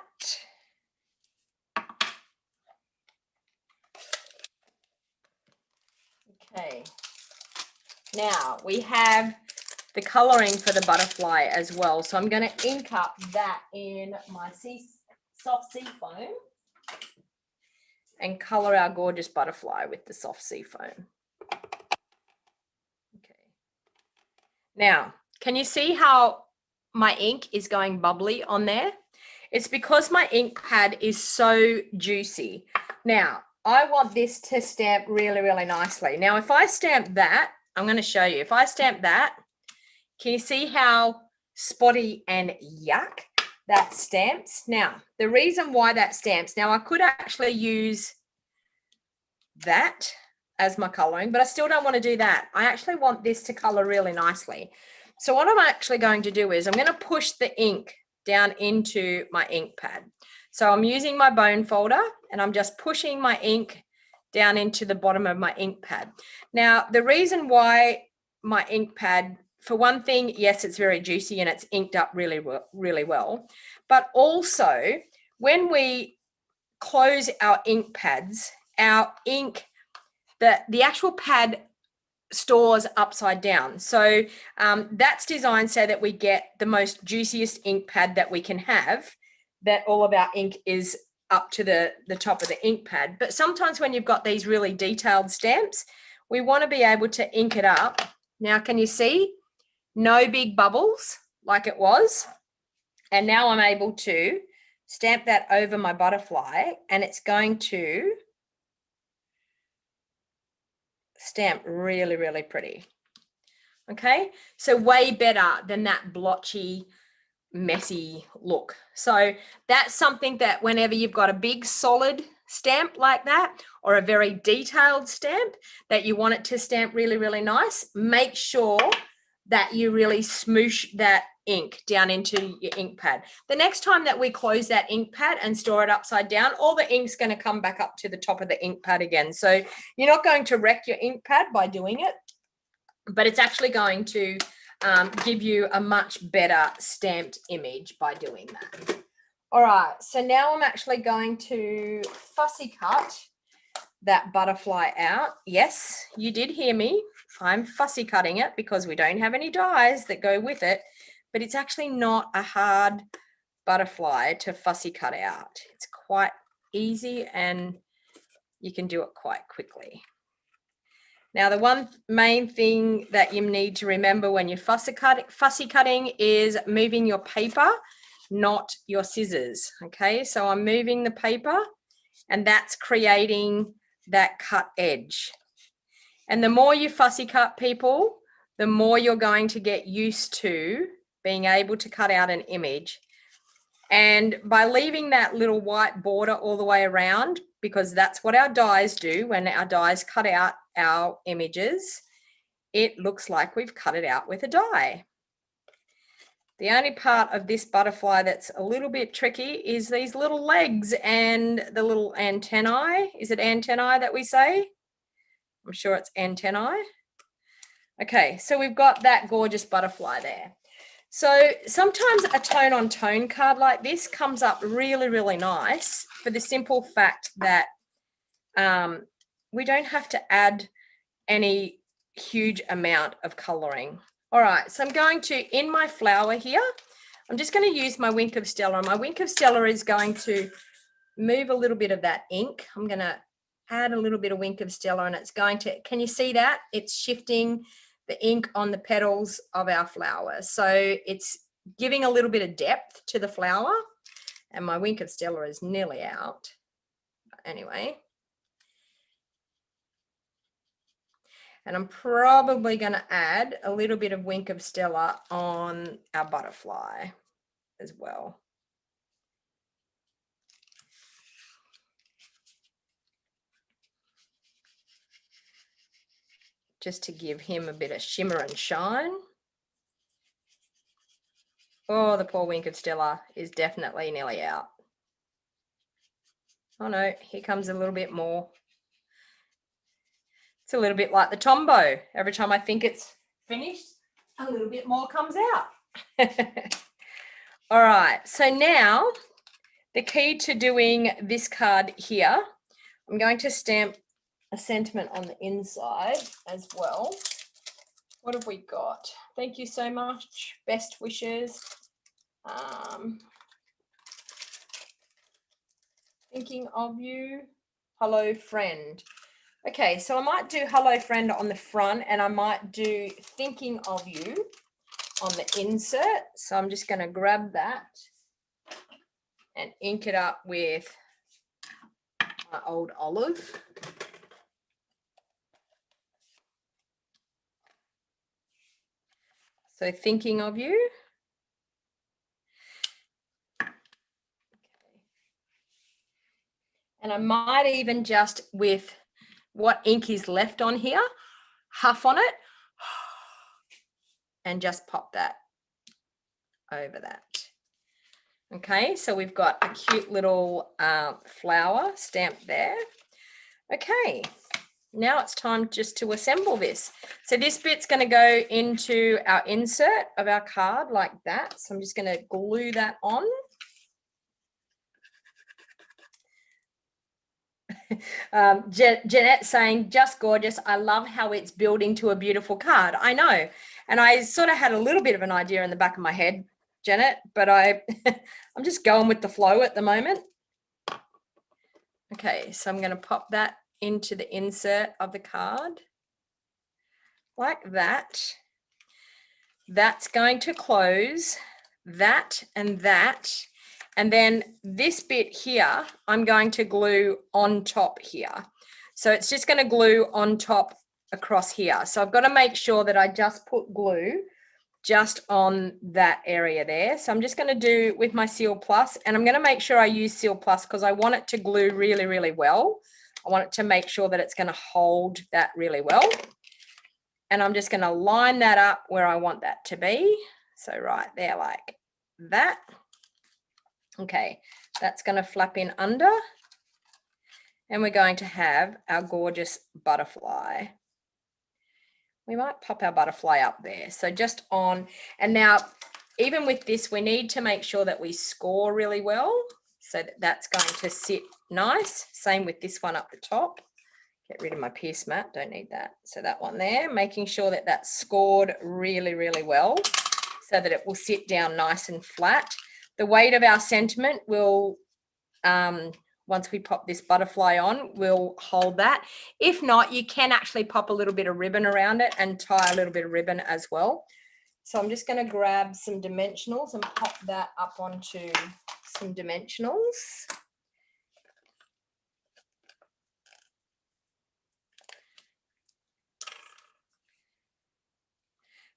Okay, now we have the colouring for the butterfly as well. So I'm going to ink up that in my sea soft sea foam and color our gorgeous butterfly with the soft sea foam. Okay. Now, can you see how my ink is going bubbly on there? It's because my ink pad is so juicy. Now, I want this to stamp really, really nicely. Now, if I stamp that, I'm going to show you. If I stamp that, can you see how spotty and yuck that stamps? Now, the reason why that stamps, now I could actually use that as my coloring, but I still don't want to do that. I actually want this to color really nicely. So what I'm actually going to do is I'm going to push the ink down into my ink pad. So I'm using my bone folder and I'm just pushing my ink down into the bottom of my ink pad. Now, the reason why my ink pad, for one thing, yes, it's very juicy and it's inked up really well. But also, when we close our ink pads, our ink, the actual pad stores upside down. So that's designed so that we get the most juiciest ink pad that we can have, that all of our ink is up to the top of the ink pad. But sometimes when you've got these really detailed stamps, we want to be able to ink it up. Now, can you see? No big bubbles like it was. And now I'm able to stamp that over my butterfly and it's going to stamp really, really pretty. Okay, so way better than that blotchy, messy look. So that's something that whenever you've got a big solid stamp like that or a very detailed stamp that you want it to stamp really, really nice, make sure that you really smoosh that ink down into your ink pad. The next time that we close that ink pad and store it upside down, all the ink's going to come back up to the top of the ink pad again. So you're not going to wreck your ink pad by doing it, but it's actually going to give you a much better stamped image by doing that. All right, so now I'm actually going to fussy cut that butterfly out. Yes, you did hear me. I'm fussy cutting it because we don't have any dies that go with it, but it's actually not a hard butterfly to fussy cut out. It's quite easy and you can do it quite quickly. Now, the one main thing that you need to remember when you're fussy cutting is moving your paper, not your scissors. Okay, so I'm moving the paper and that's creating that cut edge. And the more you fussy cut, people, the more you're going to get used to being able to cut out an image. And by leaving that little white border all the way around, because that's what our dies do when our dies cut out our images, it looks like we've cut it out with a die. The only part of this butterfly that's a little bit tricky is these little legs and the little antennae. Is it antennae that we say? I'm sure it's antennae. Okay, so we've got that gorgeous butterfly there. So sometimes a tone on tone card like this comes up really, really nice for the simple fact that we don't have to add any huge amount of coloring. All right, so I'm going to, in my flower here, I'm just going to use my Wink of Stella. My Wink of Stella is going to move a little bit of that ink. I'm going to add a little bit of Wink of Stella and it's going to, can you see that? It's shifting the ink on the petals of our flower. So it's giving a little bit of depth to the flower and my Wink of Stella is nearly out. Anyway. And I'm probably going to add a little bit of Wink of Stella on our butterfly as well. Just to give him a bit of shimmer and shine. Oh, the poor Wink of Stella is definitely nearly out. Oh no, here comes a little bit more. It's a little bit like the Tombow. Every time I think it's finished, a little bit more comes out. All right, so now the key to doing this card here, I'm going to stamp a sentiment on the inside as well. What have we got? Thank you so much. Best wishes. Thinking of you. Hello, friend. Okay, so I might do hello, friend on the front, and I might do thinking of you on the insert. So I'm just going to grab that and ink it up with my old olive. So thinking of you. And I might even just, with what ink is left on here, huff on it and just pop that over that. Okay, so we've got a cute little flower stamped there. Okay, now it's time just to assemble this. So this bit's going to go into our insert of our card like that. So I'm just going to glue that on. Jeanette saying, just gorgeous. I love how it's building to a beautiful card. I know. And I sort of had a little bit of an idea in the back of my head, Janet, but I'm just going with the flow at the moment. Okay, so I'm going to pop that into the insert of the card like that. That's going to close that and that. And then this bit here, I'm going to glue on top here. So it's just going to glue on top across here. So I've got to make sure that I just put glue just on that area there. So I'm just going to do with my Seal Plus, and I'm going to make sure I use Seal Plus because I want it to glue really, really well. I want it to make sure that it's going to hold that really well. And I'm just going to line that up where I want that to be. So right there like that. Okay, that's going to flap in under. And we're going to have our gorgeous butterfly. We might pop our butterfly up there. So just on, and now even with this, we need to make sure that we score really well so that that's going to sit nice. Same with this one up the top. Get rid of my pierce mat, don't need that. So that one there, making sure that that's scored really, really well so that it will sit down nice and flat. The weight of our sentiment will, once we pop this butterfly on, will hold that. If not, you can actually pop a little bit of ribbon around it and tie a little bit of ribbon as well. So I'm just going to grab some dimensionals and pop that up onto some dimensionals.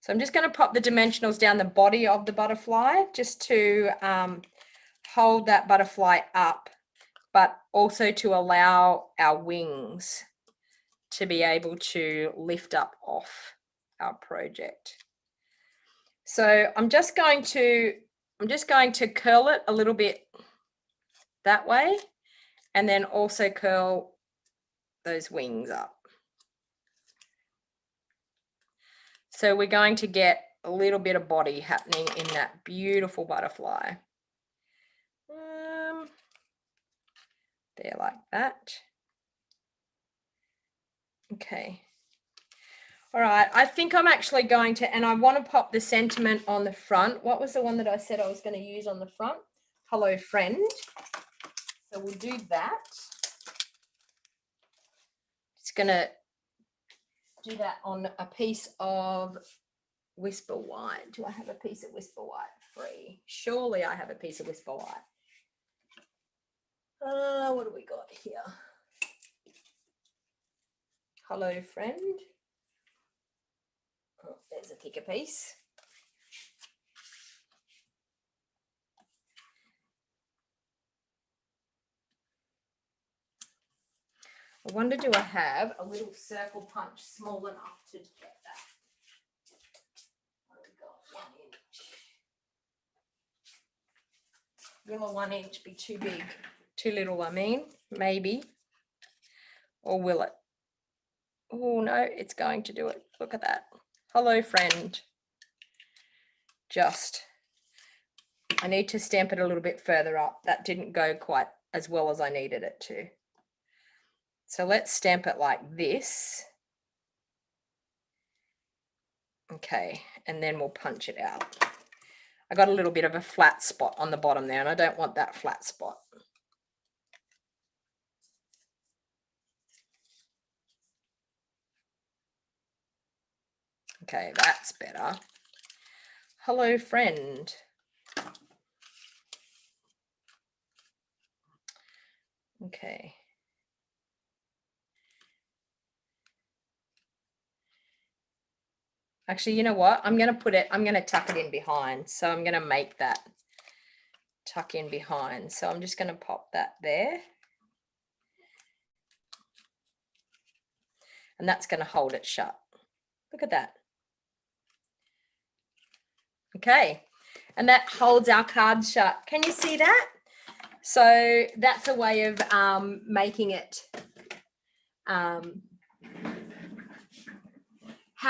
So I'm just going to pop the dimensionals down the body of the butterfly just to hold that butterfly up, but also to allow our wings to be able to lift up off our project. So I'm just going to curl it a little bit that way, and then also curl those wings up. So we're going to get a little bit of body happening in that beautiful butterfly. There like that. Okay. All right, I think I'm actually going to, and I want to pop the sentiment on the front. What was the one that I said I was going to use on the front? Hello, friend. So we'll do that. Just going to do that on a piece of Whisper White. Do I have a piece of Whisper White free? Surely I have a piece of Whisper White. What do we got here? Hello, friend. Oh, there's a thicker piece. I wonder, do I have a little circle punch small enough to get that? What have we got? 1 inch. Will a 1 inch be too big? Too little, I mean, maybe. Or will it? Oh, no, it's going to do it. Look at that. Hello, friend. Just, I need to stamp it a little bit further up. That didn't go quite as well as I needed it to. So let's stamp it like this. Okay, and then we'll punch it out. I got a little bit of a flat spot on the bottom there, and I don't want that flat spot. Okay, that's better. Hello, friend. Okay. Actually, you know what? I'm going to tuck it in behind. So I'm going to make that tuck in behind. So I'm just going to pop that there. And that's going to hold it shut. Look at that. Okay. And that holds our card shut. Can you see that? So that's a way of making it. How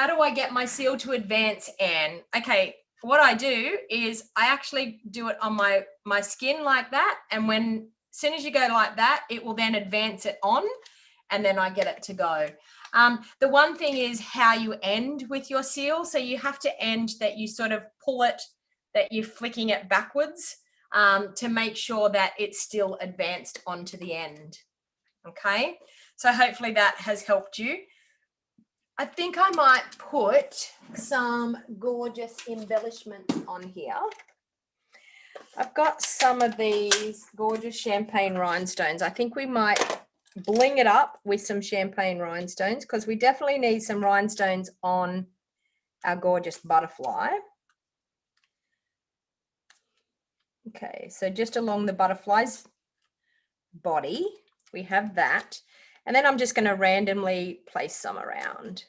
do I get my seal to advance, Anne? Okay, what I do is I actually do it on my skin like that. And as soon as you go like that, it will then advance it on and then I get it to go. The one thing is how you end with your seal. So you have to end that you sort of pull it, that you're flicking it backwards to make sure that it's still advanced onto the end. Okay, so hopefully that has helped you. I think I might put some gorgeous embellishments on here. I've got some of these gorgeous champagne rhinestones. I think we might bling it up with some champagne rhinestones because we definitely need some rhinestones on our gorgeous butterfly. Okay, so just along the butterfly's body, we have that. And then I'm just going to randomly place some around.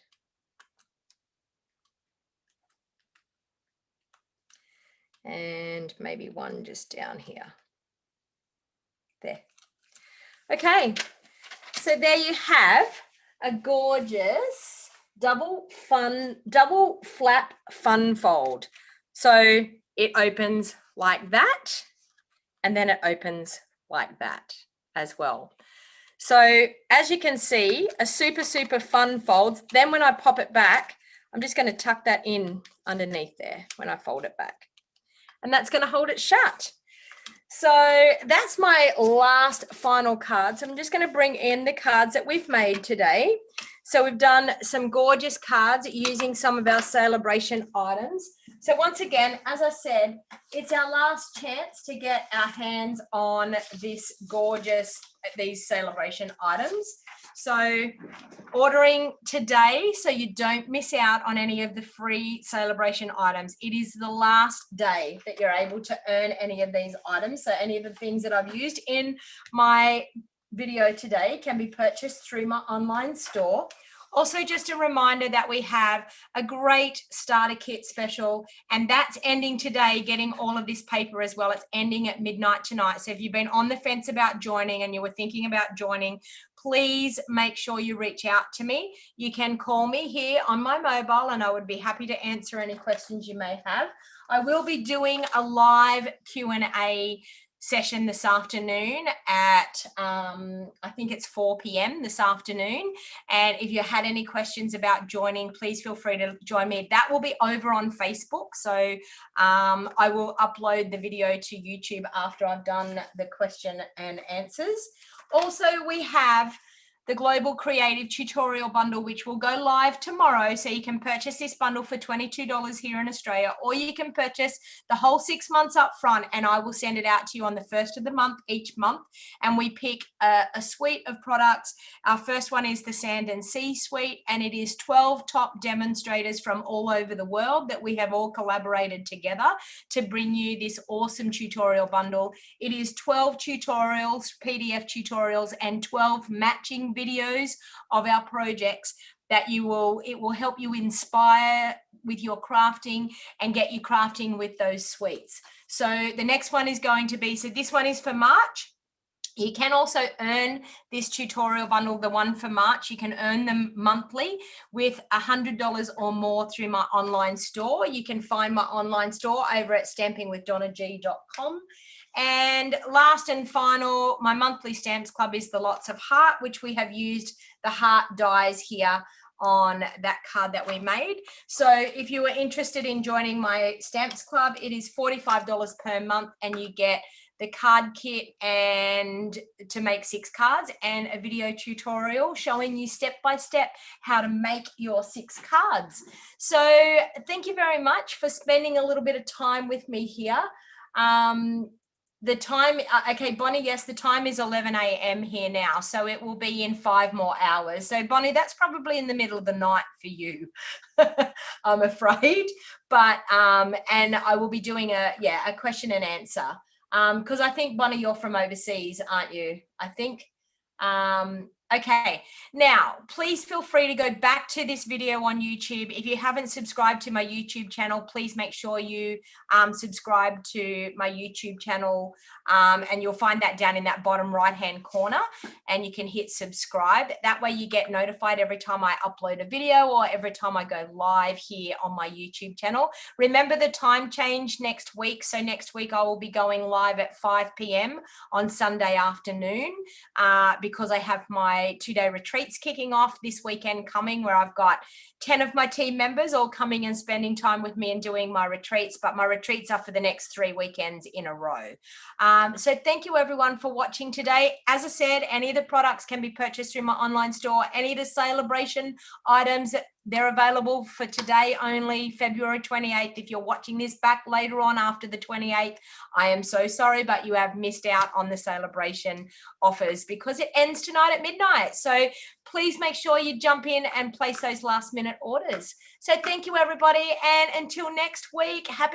And maybe one just down here. There. Okay, so there you have a gorgeous double flap fun fold. So it opens like that, and then it opens like that as well. So as you can see, a super, super fun fold. Then when I pop it back, I'm just going to tuck that in underneath there when I fold it back. And that's going to hold it shut. So that's my last final card. So I'm just going to bring in the cards that we've made today. So we've done some gorgeous cards using some of our Sale-a-bration items. So once again, as I said, it's our last chance to get our hands on these Sale-a-bration items. So ordering today so you don't miss out on any of the free Sale-a-bration items. It is the last day that you're able to earn any of these items. So any of the things that I've used in my video today can be purchased through my online store. Also, just a reminder that we have a great starter kit special, and that's ending today, getting all of this paper as well. It's ending at midnight tonight. So if you've been on the fence about joining and you were thinking about joining, please make sure you reach out to me. You can call me here on my mobile and I would be happy to answer any questions you may have. I will be doing a live Q&A session this afternoon at I think it's 4 p.m. this afternoon, and if you had any questions about joining, please feel free to join me. That will be over on Facebook, so I will upload the video to YouTube after I've done the question and answers. Also, we have the Global Creative Tutorial Bundle, which will go live tomorrow. So you can purchase this bundle for $22 here in Australia, or you can purchase the whole 6 months up front and I will send it out to you on the first of the month each month. And we pick a suite of products. Our first one is the Sand and Sea Suite, and it is 12 top demonstrators from all over the world that we have all collaborated together to bring you this awesome tutorial bundle. It is 12 tutorials, PDF tutorials, and 12 matching videos of our projects that it will help you inspire with your crafting and get you crafting with those suites. So the next one is going to be, so this one is for March. You can also earn this tutorial bundle, the one for March. You can earn them monthly with $100 or more through my online store. You can find my online store over at stampingwithdonnag.com. And last and final, my monthly stamps club is the Lots of Heart, which we have used the heart dies here on that card that we made. So if you were interested in joining my stamps club, it is $45 per month and you get the card kit and to make 6 cards, and a video tutorial showing you step by step how to make your 6 cards. So thank you very much for spending a little bit of time with me here. The time, okay, Bonnie, yes, the time is 11 a.m. here now, so it will be in 5 more hours. So Bonnie, that's probably in the middle of the night for you, I'm afraid. But and I will be doing a question and answer, because I think, Bonnie, you're from overseas, aren't you? I think. Okay, now please feel free to go back to this video on YouTube. If you haven't subscribed to my YouTube channel, please make sure you subscribe to my YouTube channel, and you'll find that down in that bottom right hand corner, and you can hit subscribe. That way you get notified every time I upload a video or every time I go live here on my YouTube channel. Remember the time change next week. So next week I will be going live at 5 p.m. on Sunday afternoon, because I have my 2-day retreats kicking off this weekend coming, where I've got 10 of my team members all coming and spending time with me and doing my retreats, but my retreats are for the next 3 weekends in a row. So thank you everyone for watching today. As I said, any of the products can be purchased through my online store. Any of the Sale-a-bration items, they're available for today only, February 28th. If you're watching this back later on after the 28th, I am so sorry, but you have missed out on the Sale-a-bration offers because it ends tonight at midnight. So please make sure you jump in and place those last minute orders. So thank you everybody. And until next week, happy